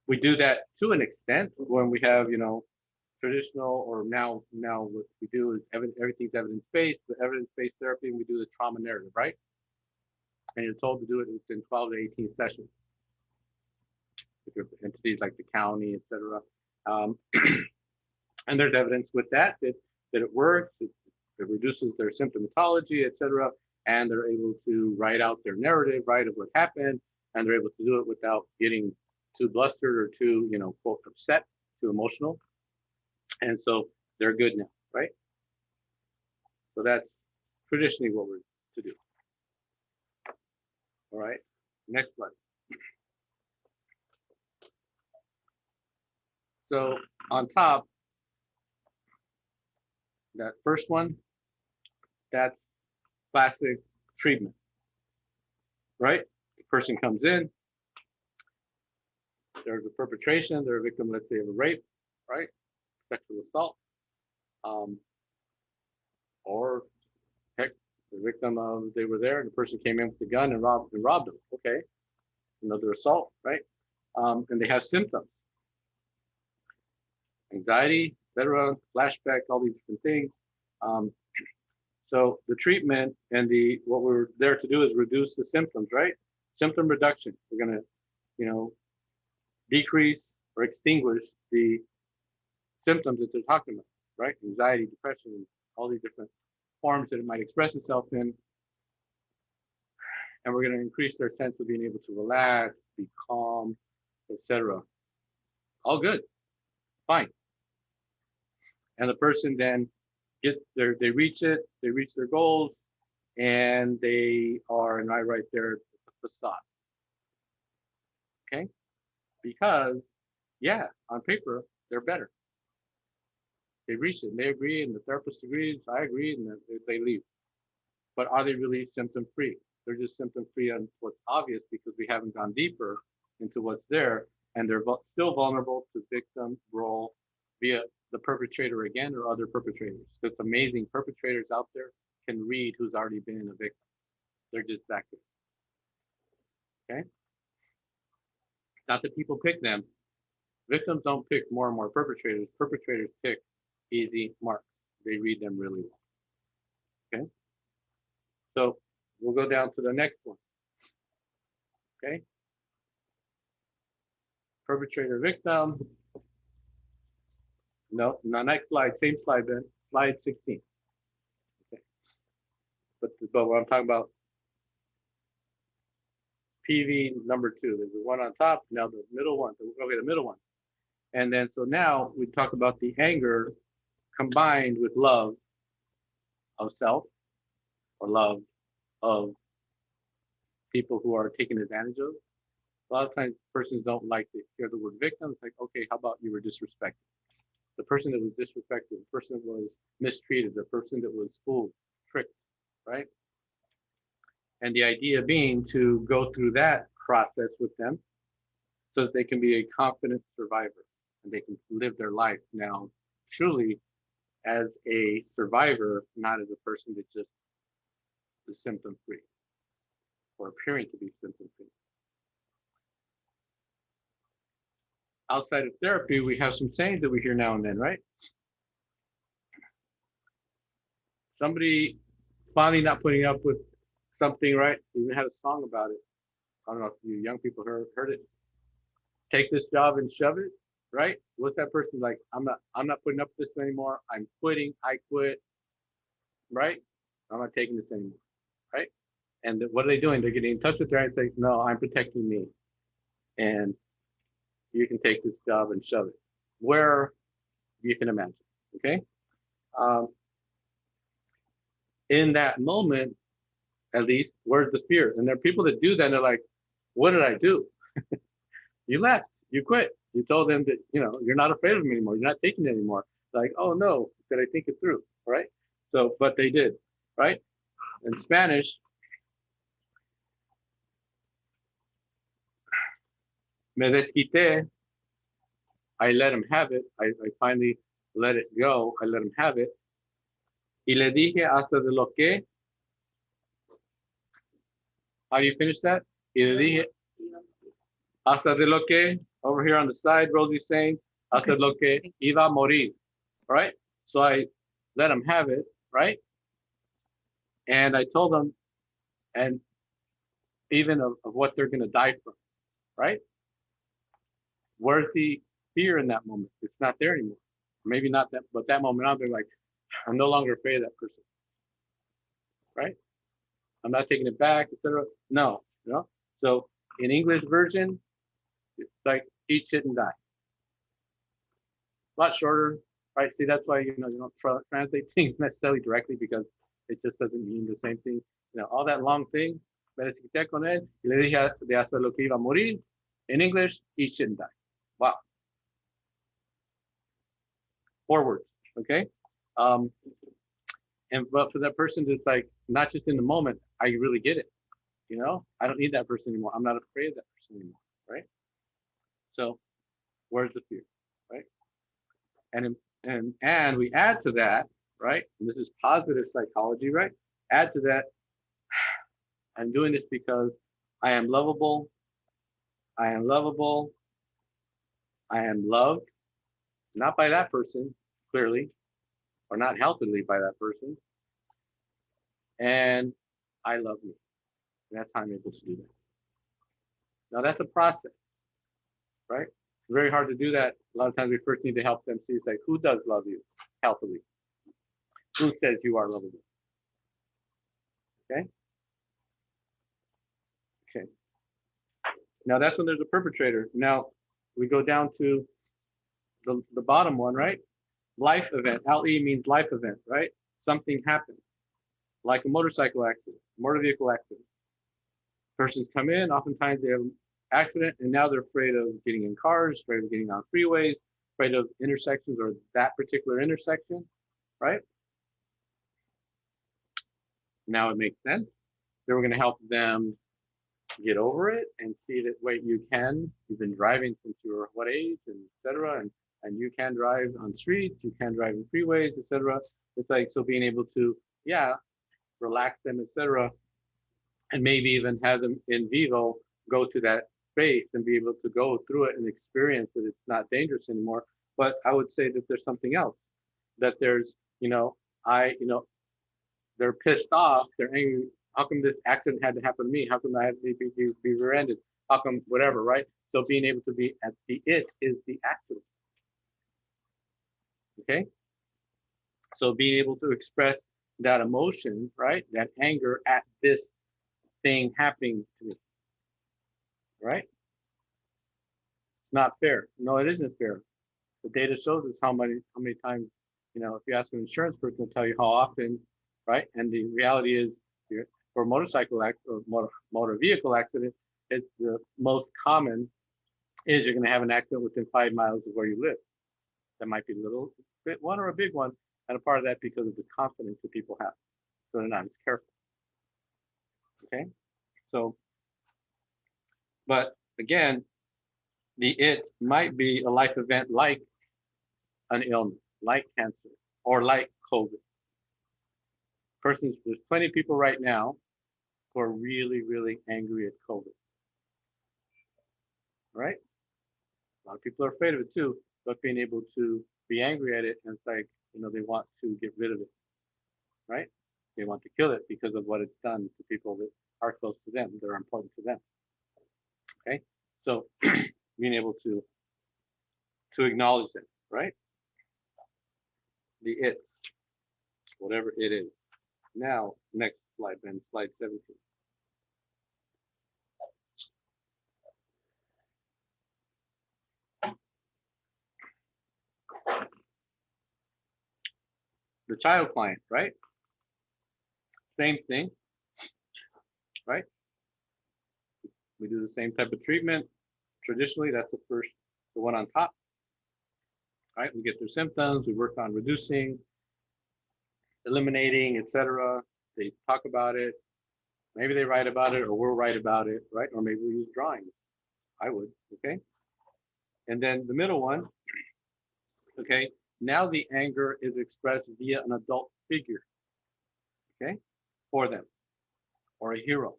we do that to an extent when we have, traditional, or now what we do is everything's evidence-based, the evidence-based therapy, and we do the trauma narrative, right? And you're told to do it within 12 to 18 sessions. If you're entities like the county, et cetera. And there's evidence with that it works, it reduces their symptomatology, et cetera, and they're able to write out their narrative, right, of what happened, and they're able to do it without getting too blustered or too, quote, upset, too emotional. And so they're good now, right? So that's traditionally what we're to do. All right, next slide. So on top, that first one, that's classic treatment, right? The person comes in, there's a perpetration, they're a victim, let's say, of a rape, right? Sexual assault, or heck, the victim of, they were there and the person came in with a gun and robbed them. Okay, another assault, right? And they have symptoms, anxiety, etc., flashbacks, all these different things. So the treatment and what we're there to do is reduce the symptoms, right? Symptom reduction. We're gonna, decrease or extinguish the symptoms that they're talking about, right? Anxiety, depression, all these different forms that it might express itself in. And we're gonna increase their sense of being able to relax, be calm, etc. All good, fine. And the person then they reach their goals, and they are, and I write there, it's a facade. Okay? Because, yeah, on paper, they're better. They reach it, and they agree, and the therapist agrees, I agree, and they leave. But are they really symptom-free? They're just symptom-free on what's obvious because we haven't gone deeper into what's there, and they're still vulnerable to victim role via the perpetrator again or other perpetrators. It's amazing. Perpetrators out there can read who's already been a victim. They're just that good. Okay? It's not that people pick them. Victims don't pick more and more perpetrators. Perpetrators pick easy marks. They read them really well. Okay? So we'll go down to the next one. Okay? Perpetrator victim. No, next slide, same slide then, slide 16. Okay. But what I'm talking about, PV number 2, there's the one on top, now the middle one, okay, the middle one. And then, so now we talk about the anger combined with love of self, or love of people who are taken advantage of. A lot of times persons don't like to hear the word victim. It's like, okay, how about you were disrespected? The person that was disrespected, the person that was mistreated, the person that was fooled, tricked, right? And the idea being to go through that process with them so that they can be a confident survivor and they can live their life now truly as a survivor, not as a person that just is symptom-free or appearing to be symptom-free. Outside of therapy, we have some sayings that we hear now and then, right? Somebody finally not putting up with something, right? We even had a song about it. I don't know if you young people heard it. Take this job and shove it, right? What's that person like? I'm not putting up with this anymore. I'm quitting. I quit, right? I'm not taking this anymore, right? And what are they doing? They're getting in touch with her and saying, no, I'm protecting me. And you can take this job and shove it where you can imagine, okay? In that moment, at least, where's the fear? And there are people that do that and they're like, what did I do? You left, you quit. You told them that, you're not afraid of them anymore. You're not taking it anymore. Like, oh no, did I think it through, right? So, but they did, right? In Spanish, me desquité, I let him have it. I finally let it go. I let him have it. Y le dije hasta de lo que. How do you finish that? Y le dije hasta de lo que. Over here on the side, Rosie's saying hasta de lo que iba a morir. Right? So I let him have it. Right? And I told him, and even of what they're going to die from. Right? Where's the fear in that moment? It's not there anymore. Maybe not that, but that moment on, they're like, I'm no longer afraid of that person. Right? I'm not taking it back, etc. No, you know. So in English version, it's like eat, shit, and die. A lot shorter, right? See, that's why you don't translate things necessarily directly because it just doesn't mean the same thing. You know, all that long thing. Me desquité con él y le dije de hasta lo que iba a morir. In English, eat, shit, and die. Wow. 4 words, okay? But for that person to like, not just in the moment, I really get it. You know, I don't need that person anymore. I'm not afraid of that person anymore, right? So where's the fear, right? And we add to that, right? And this is positive psychology, right? Add to that, I'm doing this because I am lovable. I am lovable. I am loved, not by that person, clearly, or not healthily by that person. And I love me. And that's how I'm able to do that. Now that's a process, right? It's very hard to do that. A lot of times we first need to help them see, it's like, who does love you healthily? Who says you are lovable? Okay? Okay. Now that's when there's a perpetrator. Now we go down to the bottom one, right? Life event. LE means life event, right? Something happened, like a motorcycle accident, motor vehicle accident. Persons come in, oftentimes they have an accident, and now they're afraid of getting in cars, afraid of getting on freeways, afraid of intersections or that particular intersection, right? Now it makes sense. Then we're going to help them get over it and see that, wait, you've been driving since you were what age, and etc. And you can drive on streets, you can drive in freeways, etc. It's like, so being able to, yeah, relax them, etc. And maybe even have them in vivo go to that space and be able to go through it and experience that it's not dangerous anymore. But I would say that there's something else, that there's, they're pissed off, they're angry. How come this accident had to happen to me? How come I had to be rear-ended? How come whatever, right? So being able to be at the it is the accident. Okay? So being able to express that emotion, right? That anger at this thing happening to me, right? It's not fair. No, it isn't fair. The data shows us how many times, if you ask an insurance person, they'll tell you how often, right? And the reality is, for a motorcycle accident or motor vehicle accident, it's the most common is you're going to have an accident within 5 miles of where you live. That might be a little bit one or a big one, and a part of that because of the confidence that people have, so they're not as careful. Okay, so, but again, the it might be a life event like an illness, like cancer, or like COVID. There's plenty of people right now who are really, really angry at COVID. Right? A lot of people are afraid of it too, but being able to be angry at it, and it's like, they want to get rid of it. Right? They want to kill it because of what it's done to people that are close to them, that are important to them. Okay? So being able to acknowledge it, right? The it, whatever it is. Now, next slide, Ben, slide 17. The child client, right? Same thing, right? We do the same type of treatment. Traditionally, that's the one on top, right? We get through symptoms, we work on reducing, eliminating, etc. They talk about it. Maybe they write about it, or we'll write about it, right? Or maybe we use drawings. I would, okay? And then the middle one, okay? Now the anger is expressed via an adult figure. okay, for them, or a hero,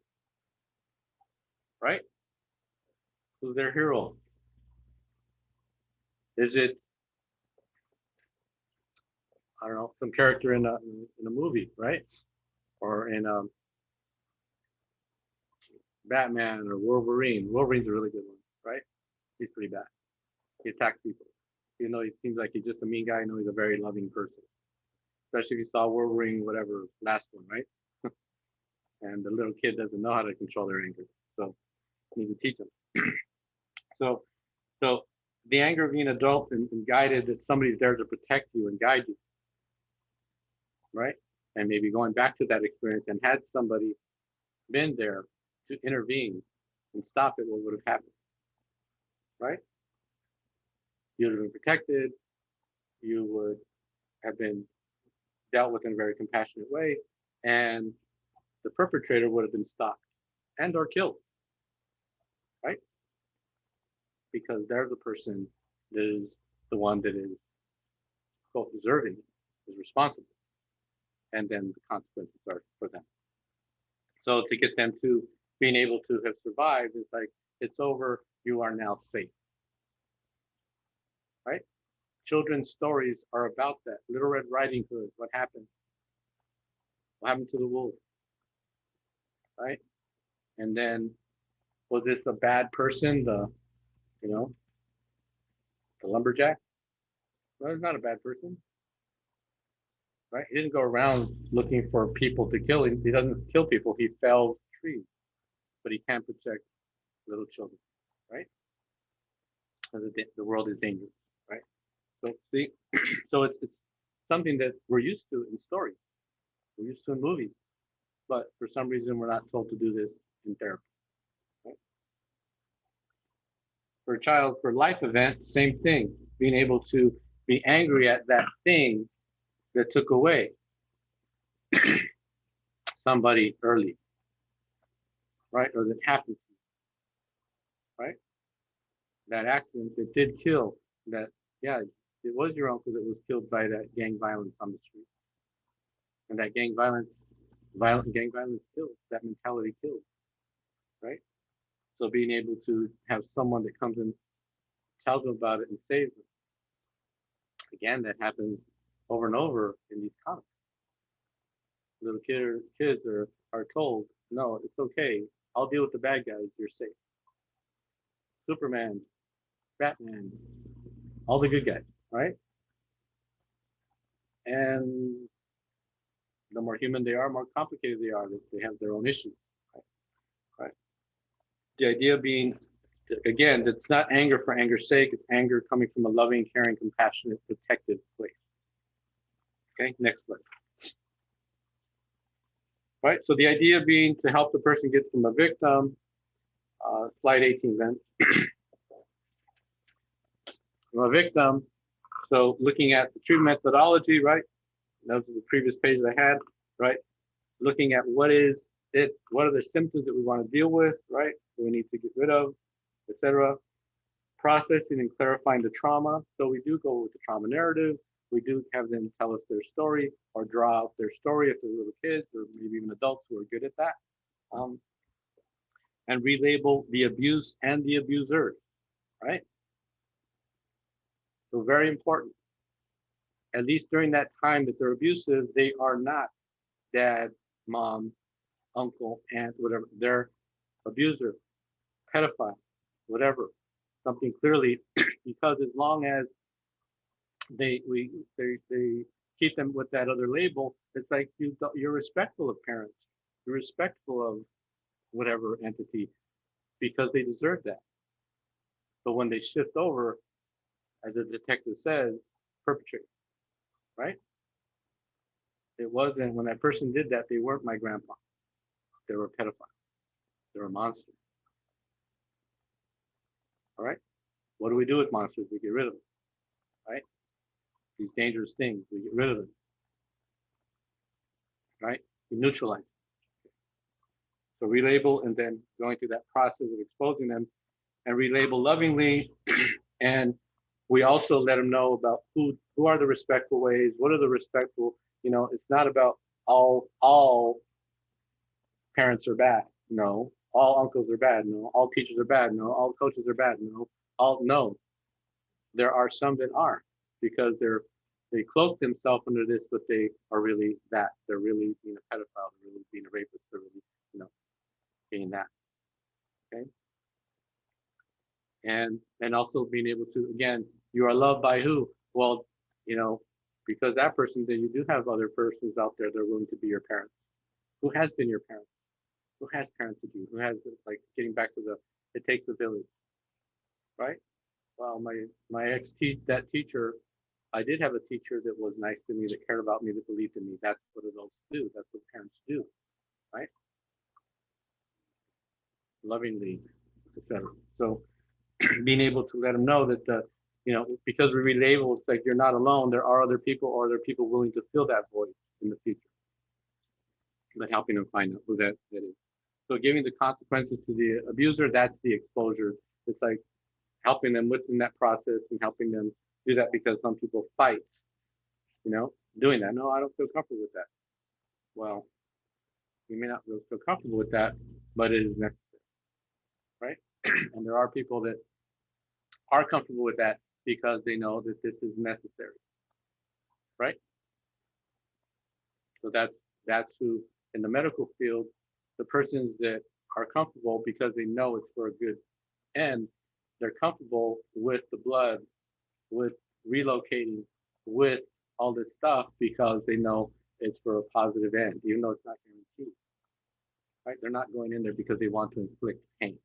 right? Who's their hero? Is it, I don't know, some character in a movie, right? Or in Batman or Wolverine. Wolverine's a really good one, right? He's pretty bad. He attacks people. Even though he seems like he's just a mean guy, I know he's a very loving person. Especially if you saw Wolverine, whatever, last one, right? And the little kid doesn't know how to control their anger. So you need to teach them. So so the anger of being an adult and guided, that somebody's there to protect you and guide you, right? And maybe going back to that experience, and had somebody been there to intervene and stop it, what would have happened, right? You would have been protected. You would have been dealt with in a very compassionate way, and the perpetrator would have been stopped and or killed, right? Because they're the person that is the one that is, quote, deserving, is responsible, and then the consequences are for them. So to get them to being able to have survived, it's like, it's over, you are now safe, right? Children's stories are about that. Little Red Riding Hood, what happened? What happened to the wolf, right? And then, was this a bad person, the lumberjack? No, he's not a bad person, right? He didn't go around looking for people to kill. He doesn't kill people. He fells trees, but he can't protect little children, right? The world is dangerous, right? So see, so it's something that we're used to in stories. We're used to in movies, but for some reason we're not told to do this in therapy. Right? For a child, for life event, same thing. Being able to be angry at that thing that took away somebody early, right? Or that happened to you, right? That accident that did kill, that, yeah, it was your uncle that was killed by that gang violence on the street. And that violent gang violence kills, that mentality kills, right? So being able to have someone that comes and tells them about it and saves them. Again, that happens over and over in these comics. Little kids are told, no, it's okay. I'll deal with the bad guys. You're safe. Superman, Batman, all the good guys, right? And the more human they are, more complicated they are. They have their own issues, right? The idea being, again, that's not anger for anger's sake. It's anger coming from a loving, caring, compassionate, protective place. Okay, next slide. Right, so the idea being to help the person get from a victim, slide 18 then, from a victim, so looking at the treatment methodology, right, those are the previous pages I had, right, looking at what are the symptoms that we want to deal with, right, that we need to get rid of, etc. Processing and clarifying the trauma, so we do go with the trauma narrative. We do have them tell us their story or draw out their story if they're little kids or maybe even adults who are good at that. And relabel the abuse and the abuser, right? So very important. At least during that time that they're abusive, they are not dad, mom, uncle, aunt, whatever. They're abuser, pedophile, whatever. Something clearly, because as long as they keep them with that other label, it's like you're respectful of parents, you're respectful of whatever entity, because they deserve that. But when they shift over, as the detective says, perpetrate, right? It wasn't, when that person did that, they weren't my grandpa. They were a pedophile. They were a monster. All right? What do we do with monsters? We get rid of them, right? These dangerous things, we get rid of them, right? We neutralize them. So relabel, and then going through that process of exposing them, and relabel lovingly. And we also let them know about who are the respectful ways, what are the respectful, it's not about all parents are bad. No. All uncles are bad. No. All teachers are bad. No. All coaches are bad. No. No. There are some that are because they cloak themselves under this, but they are really that. They're really being a pedophile. They're really being a rapist. They're really, being that. Okay. And also being able to, again, you are loved by who? Well, because that person, then you do have other persons out there that are willing to be your parents. Who has been your parent? Who has parented you? Who has, like, getting back to it takes a village, right? Well, my that teacher, I did have a teacher that was nice to me, that cared about me, that believed in me. That's what adults do. That's what parents do, right? Lovingly, etc. So being able to let them know that because we relabel, it's like you're not alone. There are other people, or there are people willing to fill that void in the future. But helping them find out who that is. So giving the consequences to the abuser, that's the exposure. It's like helping them within that process and helping them do that, because some people fight, doing that. No, I don't feel comfortable with that. Well, you may not feel comfortable with that, but it is necessary, right? And there are people that are comfortable with that because they know that this is necessary, right? So that's who, in the medical field, the persons that are comfortable because they know it's for a good end. They're comfortable with the blood, with relocating, with all this stuff, because they know it's for a positive end, even though it's not guaranteed. Right? They're not going in there because they want to inflict pain,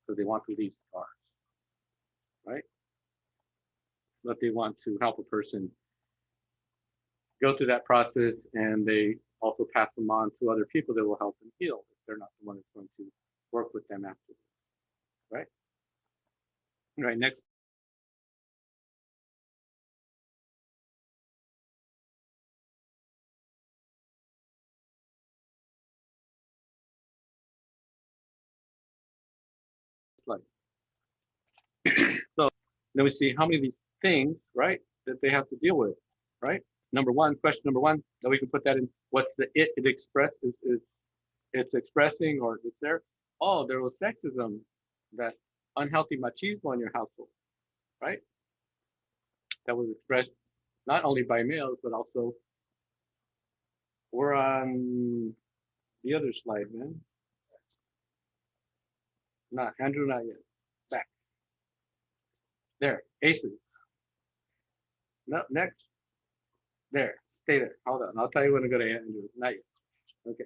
because they want to leave scars. Right? But they want to help a person go through that process, and they also pass them on to other people that will help them heal if they're not the one that's going to work with them afterwards. Right? All right, next. Slide. So then we see how many of these things, right, that they have to deal with, right? Question number one, that we can put that in. What's the it expresses? It's expressing, or it's there. Oh, there was sexism, that unhealthy machismo in your household, right? That was expressed not only by males, but also, we're on the other slide, man. Not Andrew, not yet. Back. There, aces. No, next. There, stay there. Hold on. I'll tell you when to go to Andrew. Not yet. Okay.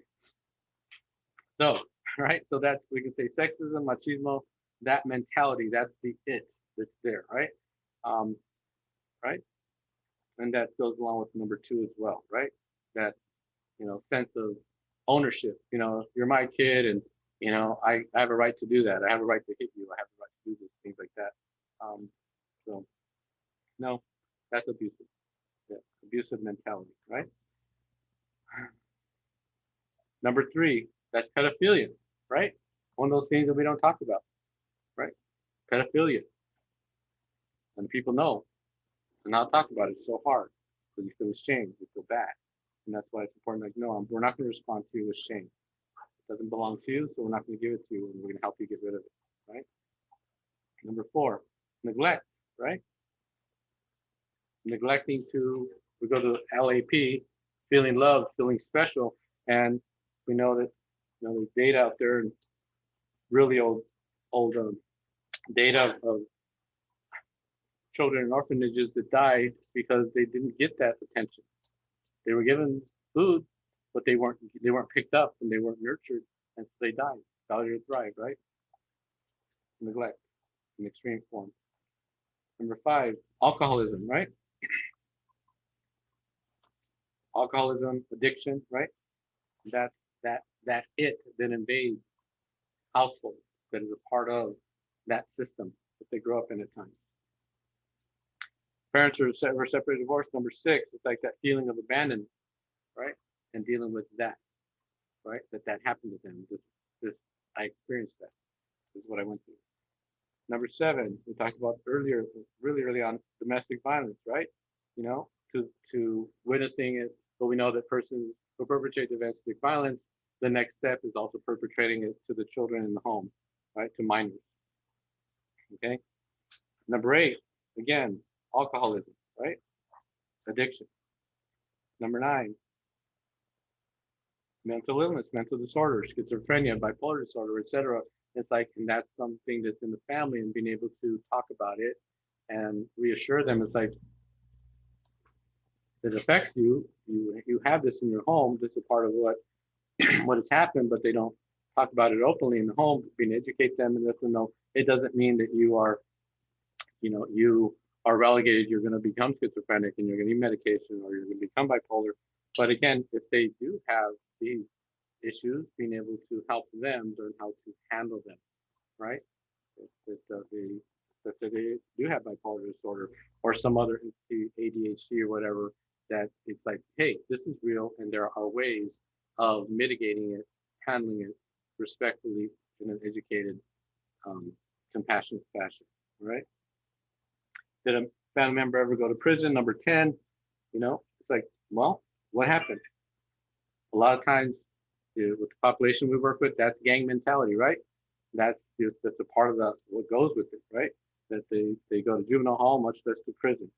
So, right. So we can say sexism, machismo, that mentality. That's the it that's there, right? Right. And that goes along with number two as well, right? That sense of ownership. You're my kid, and I have a right to do that. I have a right to hit you. I have a right to do this, things like that. So no, that's abusive. Yeah, abusive mentality, right? Number three, that's pedophilia, right? One of those things that we don't talk about, right? Pedophilia. And people know and not talk about it. It's so hard because you feel ashamed, you feel bad. And that's why it's important. Like, no, we're not going to respond to you with shame. It doesn't belong to you, so we're not going to give it to you, and we're going to help you get rid of it, right? Number four, neglect, right? Neglecting we go to LAP, feeling loved, feeling special, and we know that there's data out there, and really old data of children in orphanages that died because they didn't get that attention. They were given food, but they weren't picked up, and they weren't nurtured, and so they died. Failure to thrive, right? Neglect in extreme form. Number five, alcoholism, right? Alcoholism, addiction, right? That it that invades households, that is a part of that system that they grow up in at times. Parents were separated, divorced. Number six, it's like that feeling of abandonment, right? And dealing with that, right? That happened to them. I experienced that. This is what I went through. Number seven, we talked about earlier, really early on, domestic violence, right? To witnessing it So we know that persons who perpetrate domestic violence, the next step is also perpetrating it to the children in the home, right, to minors. Okay. Number 8, again, alcoholism, right? Addiction. Number 9, mental illness, mental disorders, schizophrenia, bipolar disorder, etc. It's like, and that's something that's in the family, and being able to talk about it and reassure them. It's like, it affects you. You have this in your home. This is part of what has happened, but they don't talk about it openly in the home. Being educate them and let them know it doesn't mean that you are, you are relegated. You're going to become schizophrenic and you're going to need medication or you're going to become bipolar. But again, if they do have these issues, being able to help them learn how to handle them, right? Let's say they do have bipolar disorder or some other ADHD or whatever, that it's like, hey, this is real and there are ways of mitigating it, handling it respectfully in an educated, compassionate fashion, right? Did a family member ever go to prison? Number 10, it's like, well, what happened? A lot of times with the population we work with, that's gang mentality, right? That's a part of what goes with it, right? That they go to juvenile hall, much less to prison.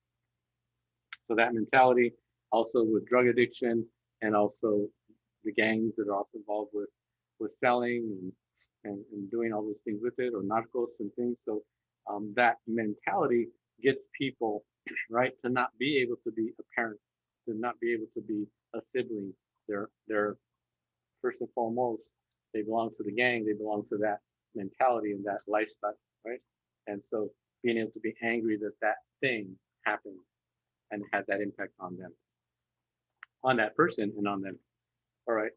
So that mentality, also with drug addiction, and also the gangs that are also involved with selling and doing all those things with it, or narcos and things. So that mentality gets people, right, to not be able to be a parent, to not be able to be a sibling. They're first and foremost, they belong to the gang, they belong to that mentality and that lifestyle, right? And so being able to be angry that thing happened and had that impact on them, on that person and on them. All right.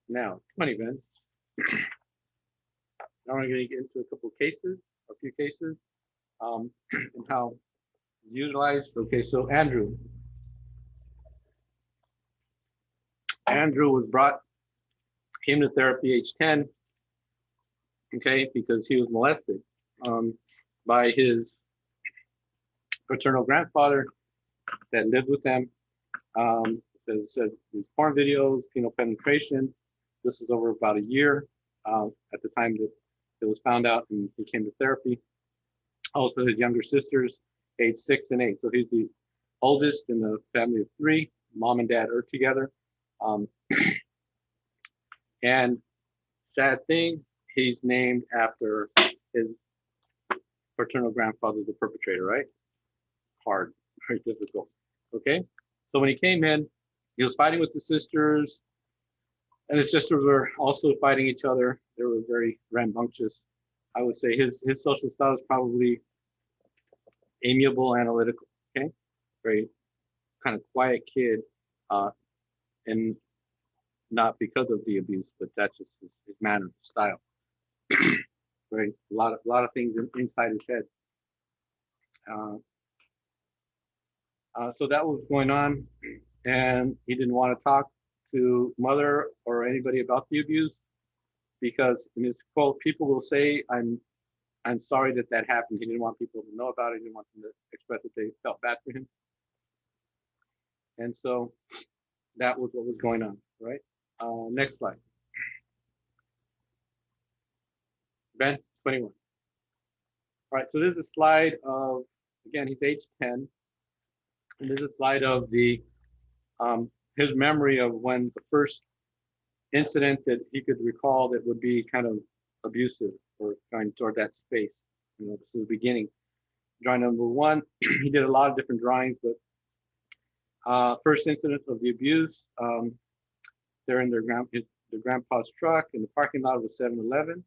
Now, 20 events. Now I'm going to get into a few cases, and how utilized. Okay, so Andrew came to therapy age 10, okay, because he was molested by his paternal grandfather that lived with them. Said these porn videos, penal penetration. This is over about a year at the time that it was found out, and he came to therapy. Also, his younger sisters, age 6 and 8. So he's the oldest in the family of 3. Mom and dad are together. And sad thing, he's named after his paternal grandfather, the perpetrator, right? Hard, very difficult. Okay, so when he came in, he was fighting with the sisters, and the sisters were also fighting each other. They were very rambunctious. I would say his social style is probably amiable, analytical. Okay, very kind of quiet kid, and not because of the abuse, but that's just his manner, his style. Right, a lot of things inside his head. So that was going on, and he didn't want to talk to mother or anybody about the abuse, because in his quote, people will say, I'm sorry that happened. He didn't want people to know about it. He didn't want them to express that they felt bad for him. And so that was what was going on, right? Next slide. Ben, 21. All right, so this is a slide of, again, he's age 10. And this is a slide of his memory of when the first incident that he could recall that would be kind of abusive or trying toward that space. This is the beginning. Drawing number 1, he did a lot of different drawings, but first incident of the abuse, they're in their grandpa's truck in the parking lot of the 7-Eleven.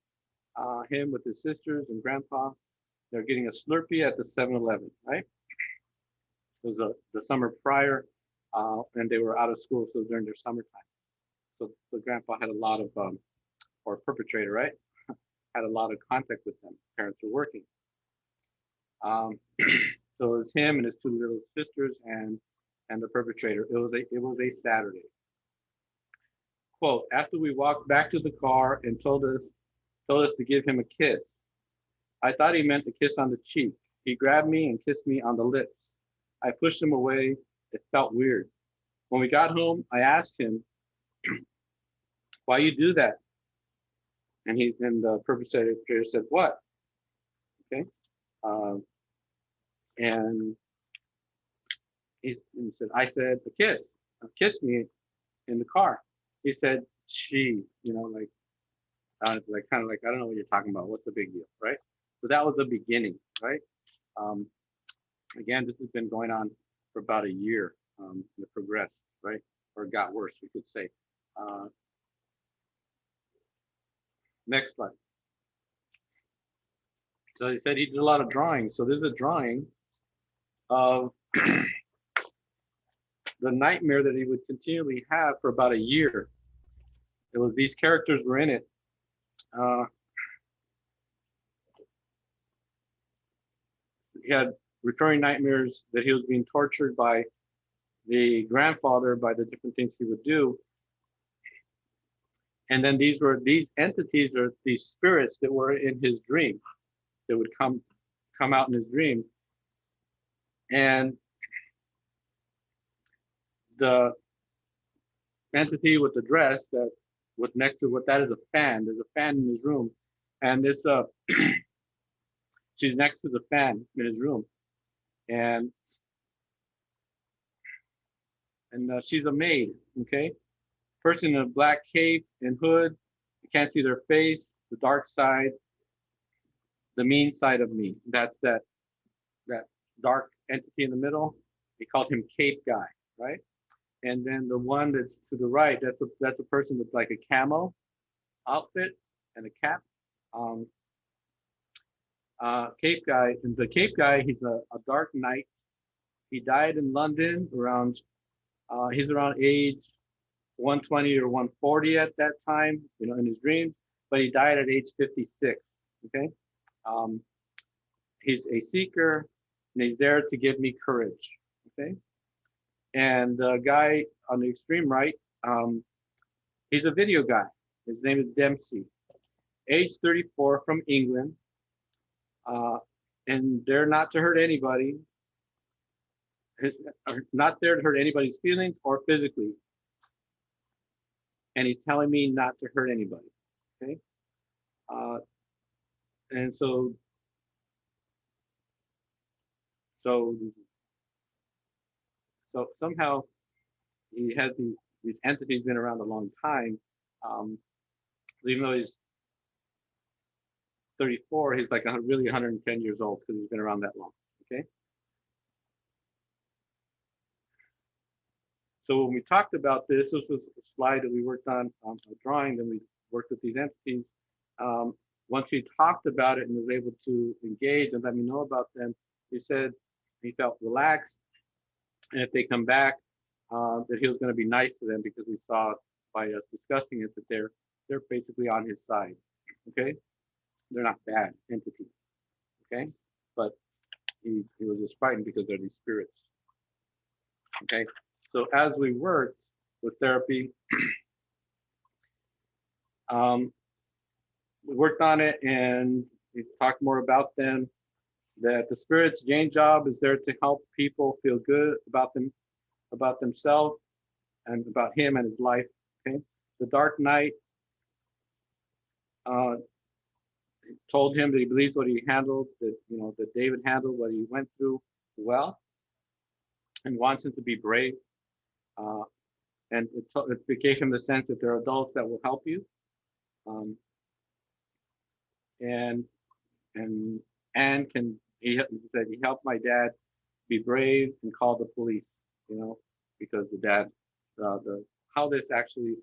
Him with his sisters and grandpa, they're getting a Slurpee at the 7-Eleven, right? It was the summer prior, and they were out of school, so during their summertime. So the grandpa had a lot of, or perpetrator, right? Had a lot of contact with them. Parents were working. So it was him and his 2 little sisters and the perpetrator. It was a Saturday. Quote, after we walked back to the car and told us to give him a kiss. I thought he meant a kiss on the cheek. He grabbed me and kissed me on the lips. I pushed him away. It felt weird. When we got home, I asked him, why you do that? And the perpetrator said, what? Okay. And he said, I said, kiss me in the car. He said, she, like kind of like, I don't know what you're talking about. What's the big deal, right? So that was the beginning, right? Again, this has been going on for about a year. It progressed, right? Or it got worse, we could say. Next slide. So he said he did a lot of drawing. So there's a drawing of the nightmare that he would continually have for about a year. It was these characters were in it. He had recurring nightmares that he was being tortured by the grandfather, by the different things he would do. And then these entities or these spirits that were in his dream that would come out in his dream. And the entity with the dress that with next to what that is a fan. There's a fan in his room, and this she's next to the fan in his room, and she's a maid. Okay, person in a black cape and hood. You can't see their face. The dark side, the mean side of me. That's that dark entity in the middle. They called him Cape Guy, right? And then the one that's to the right, that's a person with like a camo outfit and a cap. Cape Guy, and the Cape Guy, he's a dark knight. He died in London around, he's around age 120 or 140 at that time, in his dreams, but he died at age 56, okay? He's a seeker, and he's there to give me courage, okay? And the guy on the extreme right, he's a video guy. His name is Dempsey, age 34, from England. And they're not to hurt anybody. Not there to hurt anybody's feelings or physically. And he's telling me not to hurt anybody, okay? And so somehow he has these entities been around a long time. Even though he's 34, he's like really 110 years old because he's been around that long, okay? So when we talked about this was a slide that we worked on a drawing, then we worked with these entities. Once he talked about it and was able to engage and let me know about them, he said he felt relaxed, and if they come back, that he was going to be nice to them because we saw by us discussing it that they're basically on his side, okay? They're not bad entities, okay? But he was just frightened because they're these spirits, okay? So as we worked with therapy, we worked on it and we talked more about them, that the spirit's main job is there to help people feel good about themselves and about him and his life, okay? The Dark Knight told him that he believes what he handled, that David handled what he went through well, and wants him to be brave. And it gave him the sense that there are adults that will help you. And he said he helped my dad be brave and call the police, because the dad, how this actually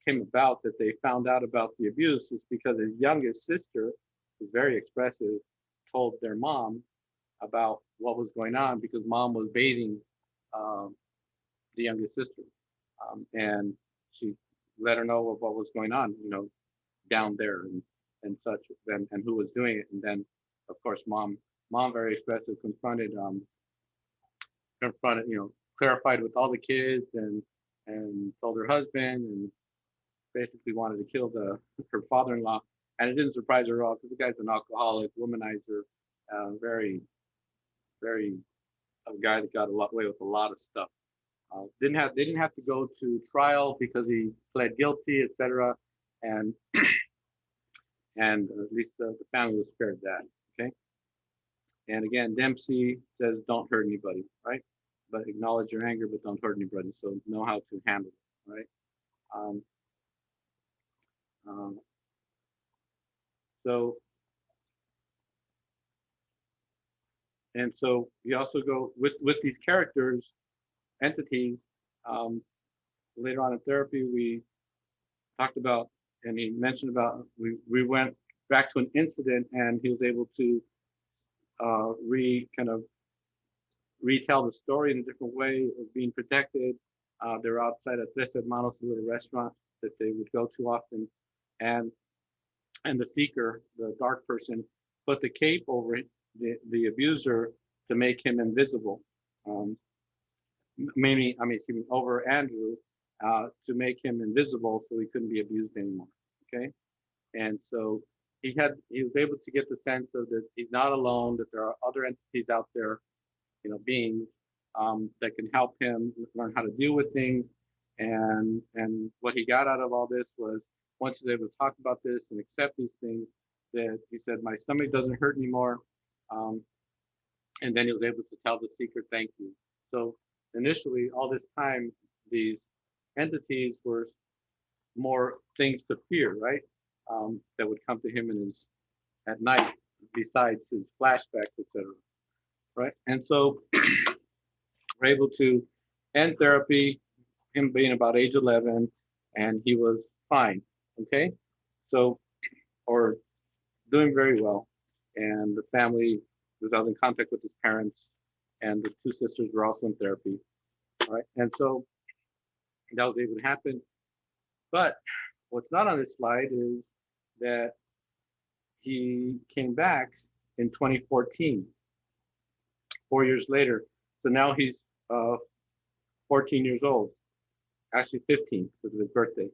came about, that they found out about the abuse, is because his youngest sister was very expressive, told their mom about what was going on because mom was bathing the youngest sister, and she let her know of what was going on, down there and such, and who was doing it. And then, of course, mom very expressive, confronted, clarified with all the kids and told her husband, and basically wanted to kill her father-in-law. And it didn't surprise her at all because the guy's an alcoholic, womanizer, very, very a guy that got away with a lot of stuff. They didn't have to go to trial because he pled guilty, etc. And at least the family was spared that. Okay. And again, Dempsey says, don't hurt anybody, right? But acknowledge your anger, but don't hurt anybody. So know how to handle it, right? Um, um, so, and so we also go with these characters, entities. Um, Later on in therapy, we talked about, and he mentioned about, we went back to an incident, and he was able to kind of retell the story in a different way of being protected. They're outside of Tres Hermanos, a little restaurant that they would go to often, and the seeker, the dark person, put the cape over the abuser to make him invisible. Um, excuse me, over Andrew to make him invisible so he couldn't be abused anymore. Okay, and so he was able to get the sense of that he's not alone, that there are other entities out there, beings that can help him learn how to deal with things. And what he got out of all this was, once he was able to talk about this and accept these things, that he said, my stomach doesn't hurt anymore. And then he was able to tell the seeker, thank you. So initially, all this time, these entities were more things to fear, right? That would come to him at night, besides his flashbacks, etc. Right? And so we're able to end therapy, him being about age 11, and he was fine. Okay, so, or doing very well, and the family was out in contact with his parents, and the two sisters were also in therapy. All right, and so that was able to happen. But what's not on this slide is that he came back in 2014, 4 years later. So now he's 14 years old, actually 15 because of his birthday.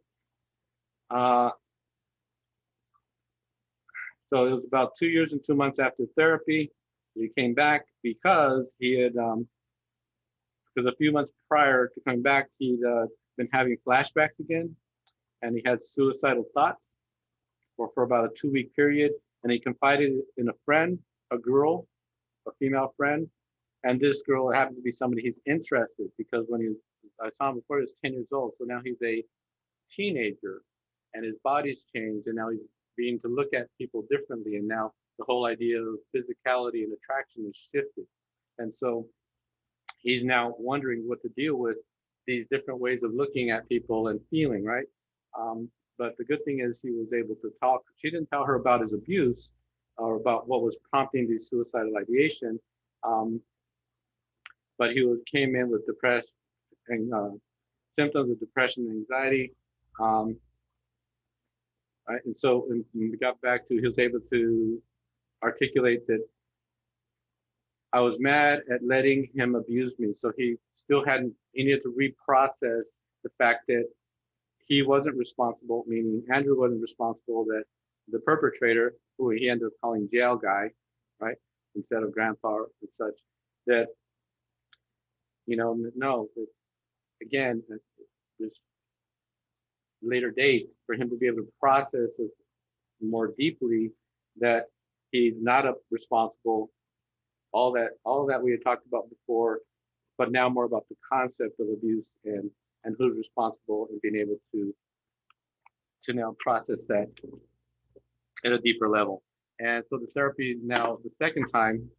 So it was about 2 years and 2 months after therapy. He came back because he had, because a few months prior to coming back, he'd been having flashbacks again, and he had suicidal thoughts for about a 2-week period. And he confided in a friend, a girl, a female friend. And this girl happened to be somebody he's interested, because I saw him before he was 10 years old. So now he's a teenager and his body's changed, and now he's beginning to look at people differently. And now the whole idea of physicality and attraction is shifted. And so he's now wondering what to deal with these different ways of looking at people and feeling, right? But the good thing is he was able to talk. She didn't tell her about his abuse or about what was prompting the suicidal ideation. But he came in with depressed and symptoms of depression and anxiety. Right? And so when we got back to, he was able to articulate that I was mad at letting him abuse me. So he needed to reprocess the fact that he wasn't responsible, meaning Andrew wasn't responsible, that the perpetrator, who he ended up calling jail guy, right, instead of grandpa and such, that, no, that, again, this later date, for him to be able to process it more deeply, that he's not responsible, all that we had talked about before, but now more about the concept of abuse and who's responsible, and being able to now process that at a deeper level. And so the therapy now, the second time,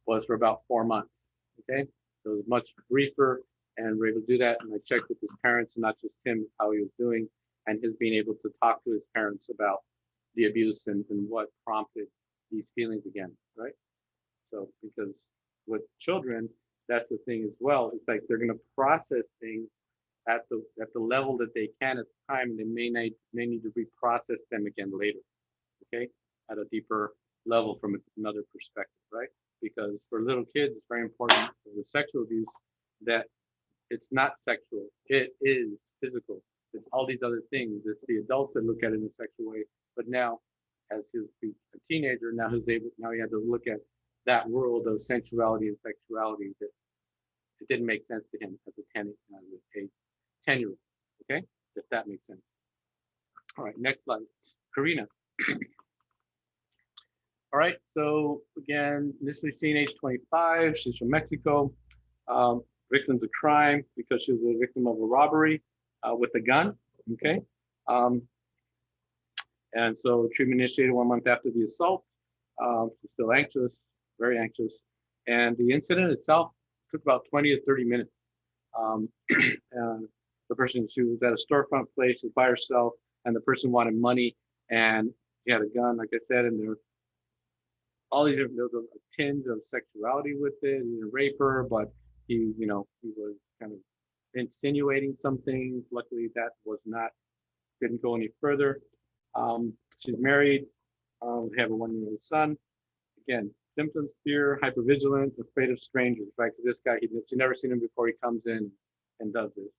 was for about 4 months. Okay, so it was much briefer, and we're able to do that. And I checked with his parents, and not just him, how he was doing, and his being able to talk to his parents about the abuse and what prompted these feelings again, right? So because with children, that's the thing as well. It's like they're going to process things at the level that they can at the time, and they may need to reprocess them again later. Okay, at a deeper level from another perspective, right? Because for little kids, it's very important with sexual abuse that it's not sexual; it is physical. It's all these other things. It's the adults that look at it in a sexual way. But now, as he's a teenager, now he had to look at that world of sensuality and sexuality that it didn't make sense to him as a 10-year-old. Okay, if that makes sense. All right, next slide. Karina. All right, so again, initially seen age 25. She's from Mexico. Victim's of crime because she was a victim of a robbery with a gun. Okay. And so treatment initiated 1 month after the assault. She's still anxious, very anxious. And the incident itself took about 20 to 30 minutes. And the person, she was at a storefront place by herself, and the person wanted money, and he had a gun, like I said, and there were all these different, there was a tinge of sexuality with it. He didn't rape her, but he was kind of insinuating some things. Luckily, that didn't go any further. She's married. They have a 1-year-old son. Again, symptoms: fear, hypervigilant, afraid of strangers. Right? Because this guy, she'd never seen him before. He comes in and does this.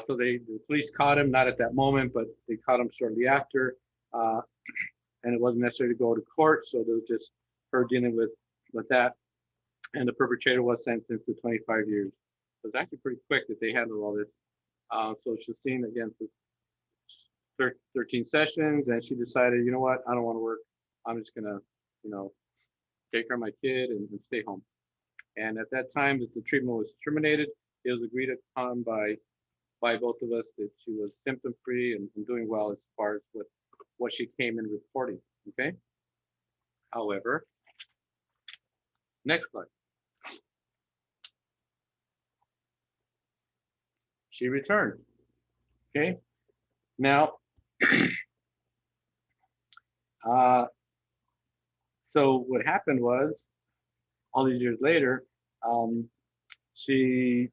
So the police caught him, not at that moment, but they caught him shortly after. And it wasn't necessary to go to court, so there was just her dealing with that. And the perpetrator was sentenced to 25 years. It was actually pretty quick that they handled all this. So she's seen again for 13 sessions, and she decided, you know what, I don't want to work. I'm just gonna, take care of my kid and stay home. And at that time that the treatment was terminated, it was agreed upon by both of us that she was symptom-free and doing well as far as with what she came in reporting. Okay. However, next slide. She returned. Okay. Now, so what happened was, all these years later, the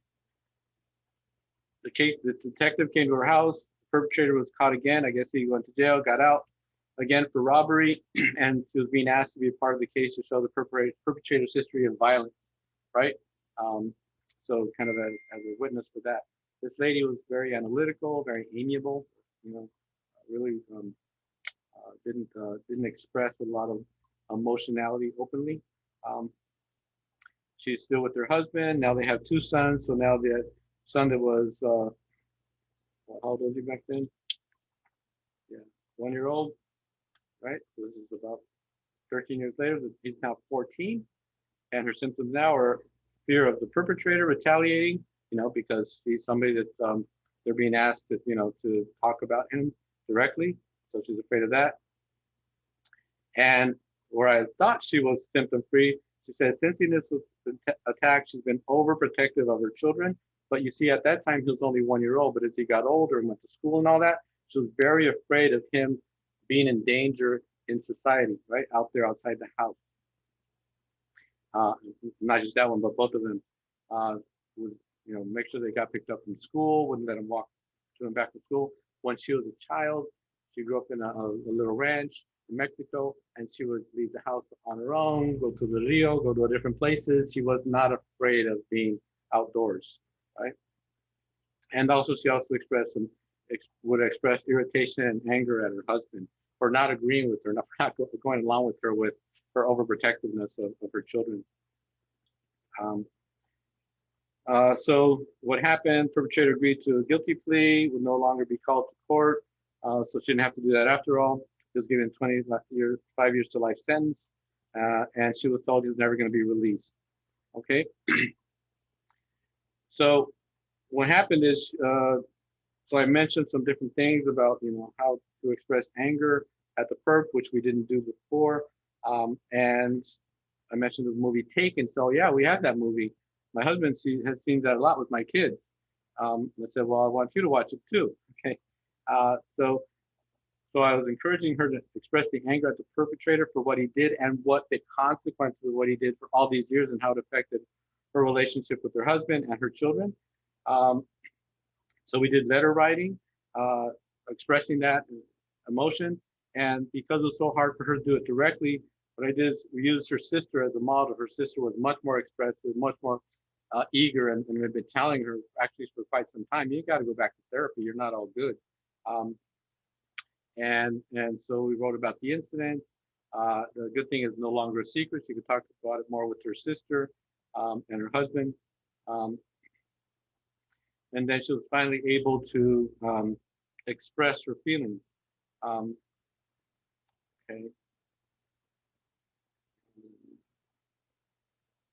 detective came to her house. The perpetrator was caught again. I guess he went to jail, got out again for robbery, and she was being asked to be a part of the case to show the perpetrator's history of violence, right? So kind of as a witness for that. This lady was very analytical, very amiable, really didn't express a lot of emotionality openly. She's still with her husband. Now they have 2 sons. So now the son that was, how old was he back then? Yeah, 1-year-old, right? So this is about 13 years later. He's now 14. And her symptoms now are fear of the perpetrator retaliating, because he's somebody that's, they're being asked to, to talk about him directly. So she's afraid of that. And where I thought she was symptom-free, she said, since he was attacked, she's been overprotective of her children. But you see, at that time, he was only 1-year-old. But as he got older and went to school and all that, she was very afraid of him being in danger in society, right? Out there outside the house. Not just that one, but both of them would, make sure they got picked up from school, wouldn't let them walk to them back to school. When she was a child, she grew up in a little ranch in Mexico, and she would leave the house on her own, go to the Rio, go to different places. She was not afraid of being outdoors, right? And also, she also would express irritation and anger at her husband for not agreeing with her, not going along with her overprotectiveness of her children. So what happened? Perpetrator agreed to a guilty plea, would no longer be called to court, so she didn't have to do that after all. He was given 5 years to life sentence, and she was told he was never going to be released. Okay. So what happened is, so I mentioned some different things about how to express anger at the perp, which we didn't do before, and I mentioned the movie Taken. So yeah, we have that movie. My husband has seen that a lot with my kids. I said, well, I want you to watch it too. Okay. So I was encouraging her to express the anger at the perpetrator for what he did and what the consequences of what he did for all these years and how it affected her relationship with her husband and her children. So we did letter writing, expressing that emotion. And because it was so hard for her to do it directly, what I did is we used her sister as a model. Her sister was much more expressive, much more eager, and we've been telling her actually for quite some time, you got to go back to therapy. You're not all good. And so we wrote about the incidents. The good thing is no longer a secret. She could talk about it more with her sister. and her husband. And then she was finally able to express her feelings. Okay.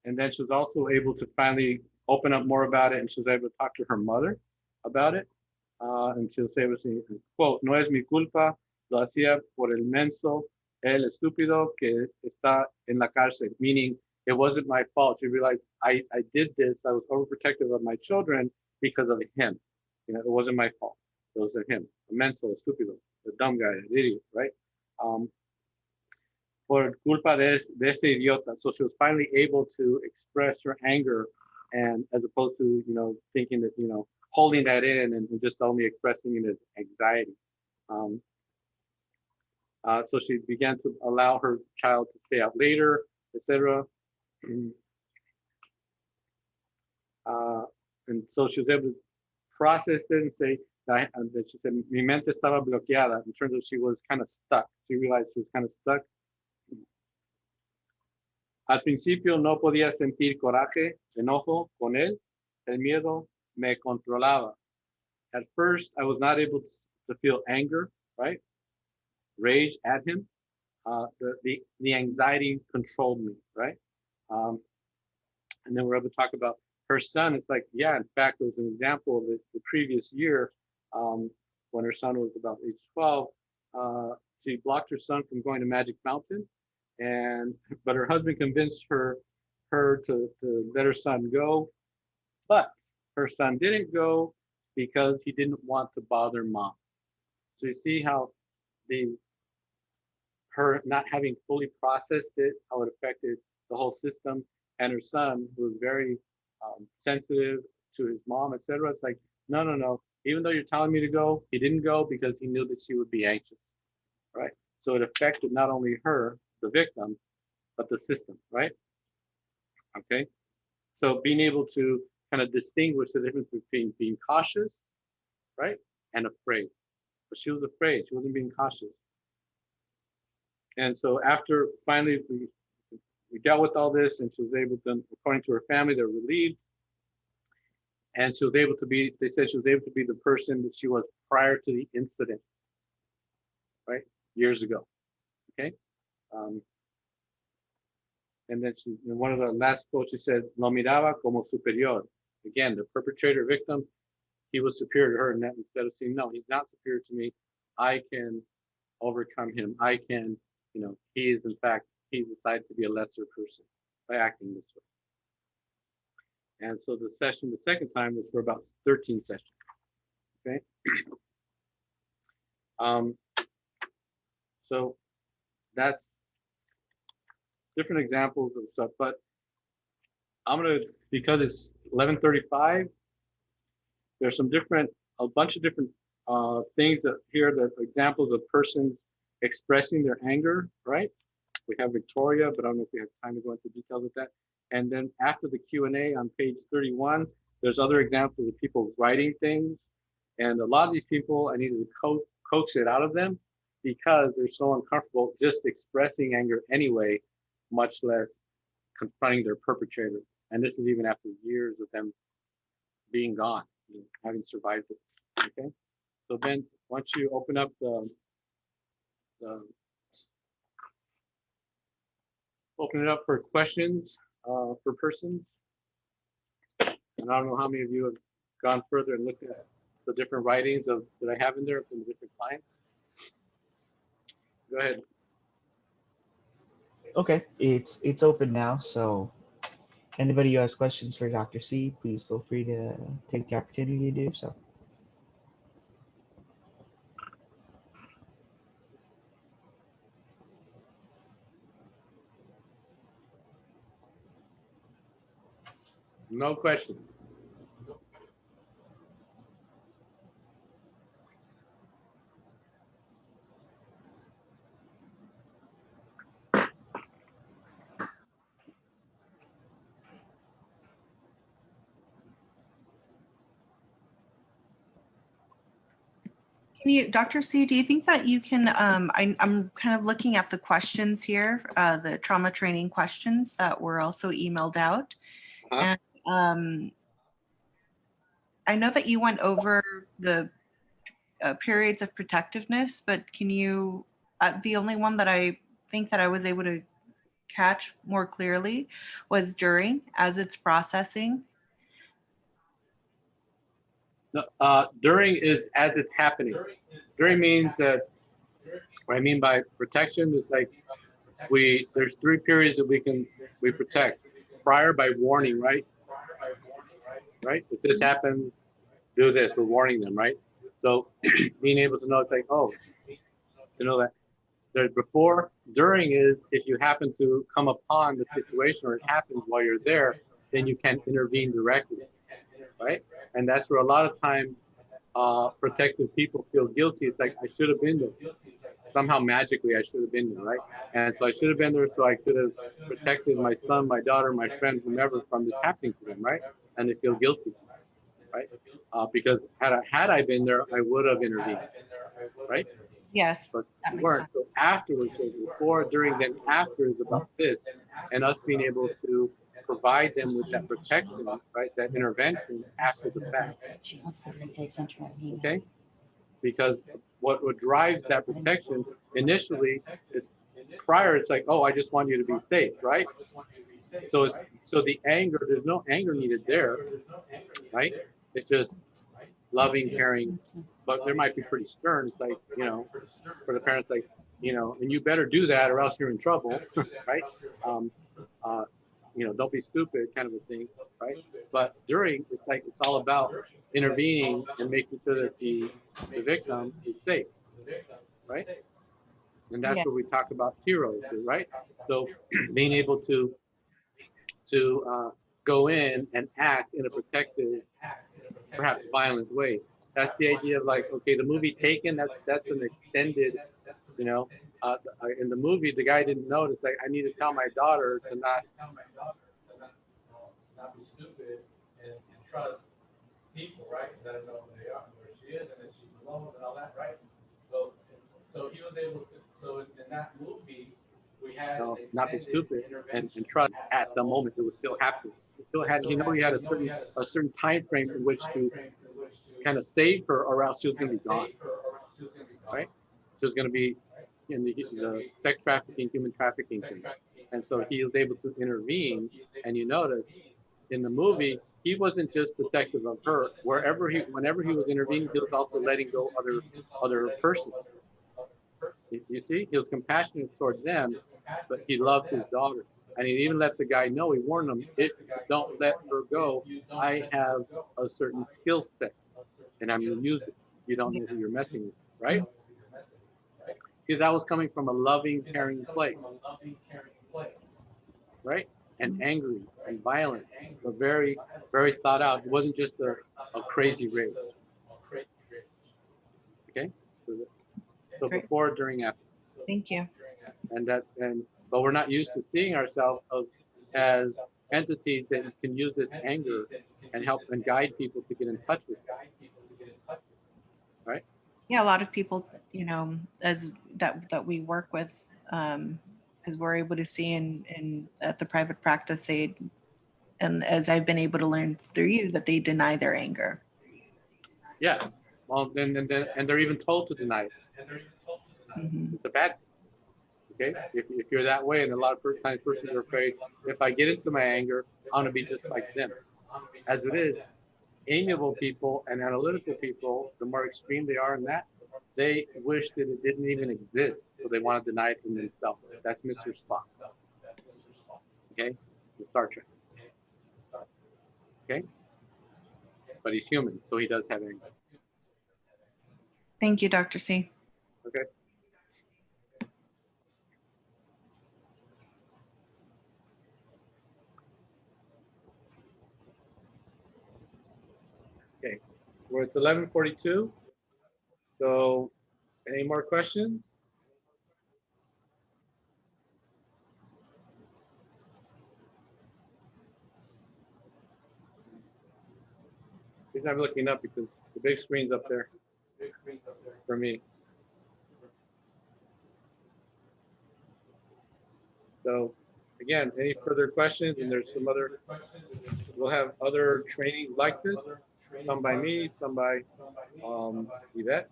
And then she was also able to finally open up more about it, and she was able to talk to her mother about it. And she'll say, quote, no es mi culpa, lo hacía por el menso, el estúpido que está en la cárcel, meaning it wasn't my fault. She realized I did this, I was overprotective of my children because of him. You know, it wasn't my fault. It was him, the menso, estúpido, the dumb guy, the idiot, right? Por culpa de ese idiota. So she was finally able to express her anger, and as opposed to, you know, thinking that, you know, holding that in and just only expressing it as anxiety. So she began to allow her child to stay out later, etc. And so she was able to process it and say that she said, mi mente estaba bloqueada, in terms of she was kind of stuck. She realized she was kind of stuck. Al principio no podía sentir coraje, enojo con él, el miedo me controlaba. At first, I was not able to feel anger, right? Rage at him. The anxiety controlled me, right? And then we're able to talk about her son. It's like, yeah, in fact, there was an example of the previous year when her son was about age 12. She blocked her son from going to Magic Mountain, but her husband convinced her to let her son go, but her son didn't go because he didn't want to bother mom. So you see how her not having fully processed it, how it affected the whole system, and her son, who was very sensitive to his mom, etc. It's like, no. Even though you're telling me to go, he didn't go because he knew that she would be anxious, right? So it affected not only her, the victim, but the system, right? Okay. So being able to kind of distinguish the difference between being cautious, right, and afraid. But she was afraid. She wasn't being cautious. And so after finally we dealt with all this, and she was able to, according to her family, they're relieved. And she was able to be, they said she was able to be the person that she was prior to the incident, right, years ago. Okay. And then she, in one of the last quotes, she said, "Lo miraba como superior." Again, the perpetrator victim, he was superior to her, and that instead of saying, no, he's not superior to me, I can overcome him. I can, you know, he is, in fact, he decided to be a lesser person by acting this way. And so the session, the second time, was for about 13 sessions. Okay. So that's different examples of stuff, but I'm gonna, because it's 11:35, there's some different, a bunch of different things that here, that examples of persons expressing their anger, right? We have Victoria, but I don't know if we have time to go into details with that. And then after the Q&A on page 31, there's other examples of people writing things. And a lot of these people, I needed to coax it out of them because they're so uncomfortable just expressing anger anyway, much less confronting their perpetrator. And this is even after years of them being gone, having survived it. Okay. So Ben, once you open up open it up for questions for persons. And I don't know how many of you have gone further and looked at the different writings that I have in there from the different clients. Go ahead. Okay, it's open now, so anybody who has questions for Dr. C, please feel free to take the opportunity to do so. No questions. Can you, Dr. C, do you think that you can, I'm kind of looking at the questions here, the trauma training questions that were also emailed out. Uh-huh. And I know that you went over the periods of protectiveness, but can you, the only one that I think that I was able to catch more clearly was during, as it's processing. No, during is as it's happening. During means that what I mean by protection is like there's 3 periods that we protect. Prior by warning, right? Right? If this happens, do this. We're warning them, right? So being able to know, it's like, oh, to know that there's before. During is if you happen to come upon the situation or it happens while you're there, then you can intervene directly, right? And that's where a lot of time protective people feel guilty. It's like, I should have been there. Somehow magically I should have been there, right? And so I should have been there so I could have protected my son, my daughter, my friend, whomever from this happening to them, right? And they feel guilty, right? Because had I been there, I would have intervened, right? Yes, But that we makes weren't. sense. So afterwards, so before, during, then after is about this, and us being able to provide them with that protection, right? That intervention after the fact, okay? Because what drives that protection initially, prior, it's like, oh, I just want you to be safe, right? So the anger, there's no anger needed there, right? It's just loving, caring, but there might be pretty stern. It's like, for the parents, like, and you better do that or else you're in trouble, right? Uh, don't be stupid, kind of a thing, right? But during, it's like it's all about intervening and making sure that the victim is safe, right? And that's Yeah. what we talk about heroes, right? So being able to go in and act in a protective, perhaps violent way. That's the idea of like, okay, the movie Taken, that's an extended, in the movie, the guy didn't notice, like, I need to tell my daughter to not be stupid and trust people, right? That know who they are, where she is, and that she's alone and all that, right? So he was able to, so in that movie, we had not be stupid and trust at the moment it was still happening. He still had, he had a certain time frame in which to kind of save her, or else she was going to be gone, right? She was going to be in the sex trafficking, human trafficking thing. And so he was able to intervene. And you notice in the movie, he wasn't just protective of her. Whenever he was intervening, he was also letting go other persons. You see, he was compassionate towards them, but he loved his daughter. And he even let the guy know, he warned him, don't let her go. I have a certain skill set and I'm going to use it. You don't know who you're messing with, right? Because that was coming from a loving, caring place, right? And angry and violent, but very, very thought out. It wasn't just a crazy rage. Okay? So Great. before, during, after. Thank you. But we're not used to seeing ourselves as entities that can use this anger and help and guide people to get in touch with it. Right? Yeah, a lot of people, as that we work with, as we're able to see in at the private practice, and as I've been able to learn through you, that they deny their anger. Yeah. Well, and they're even told to deny it. Mm-hmm. It's a bad thing. Okay, if you're that way, and a lot of times persons are afraid, if I get into my anger, I'm gonna be just like them. As it is, amiable people and analytical people, the more extreme they are in that, they wish that it didn't even exist, so they want to deny it from themselves. That's Mr. Spock. Okay, the Star Trek. Okay, but he's human, so he does have anger. Thank you, Dr. C. Okay. Okay, well, it's 11:42. So, any more questions? He's not looking up because the big screen's up there for me. So, again, any further questions? And there's some other we'll have other trainings like this, some by me, some by Yvette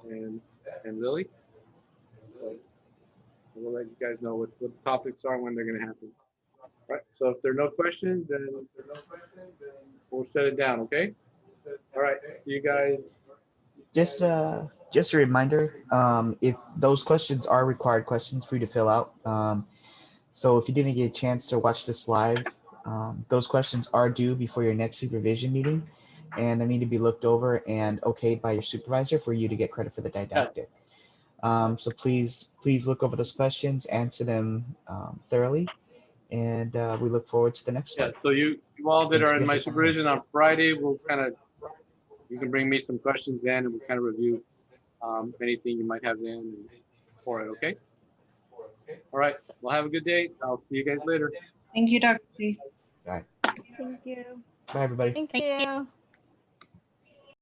and Lily. So we'll let you guys know what the topics are, when they're going to happen. All right. So if there are no questions, then we'll shut it down. Okay. All right. See you guys. Just a reminder, if those questions are required questions for you to fill out. So if you didn't get a chance to watch this live, those questions are due before your next supervision meeting, and they need to be looked over and okayed by your supervisor for you to get credit for the didactic. So please look over those questions, answer them thoroughly, and we look forward to the next Yeah. one. So you all that Thanks are in again my for coming in. supervision on Friday, you can bring me some questions then, and we'll kind of review anything you might have in for it. Okay. All right. Well, have a good day. I'll see you guys later. Thank you, Dr. C. All right. Thank you. Bye, everybody. Thank you.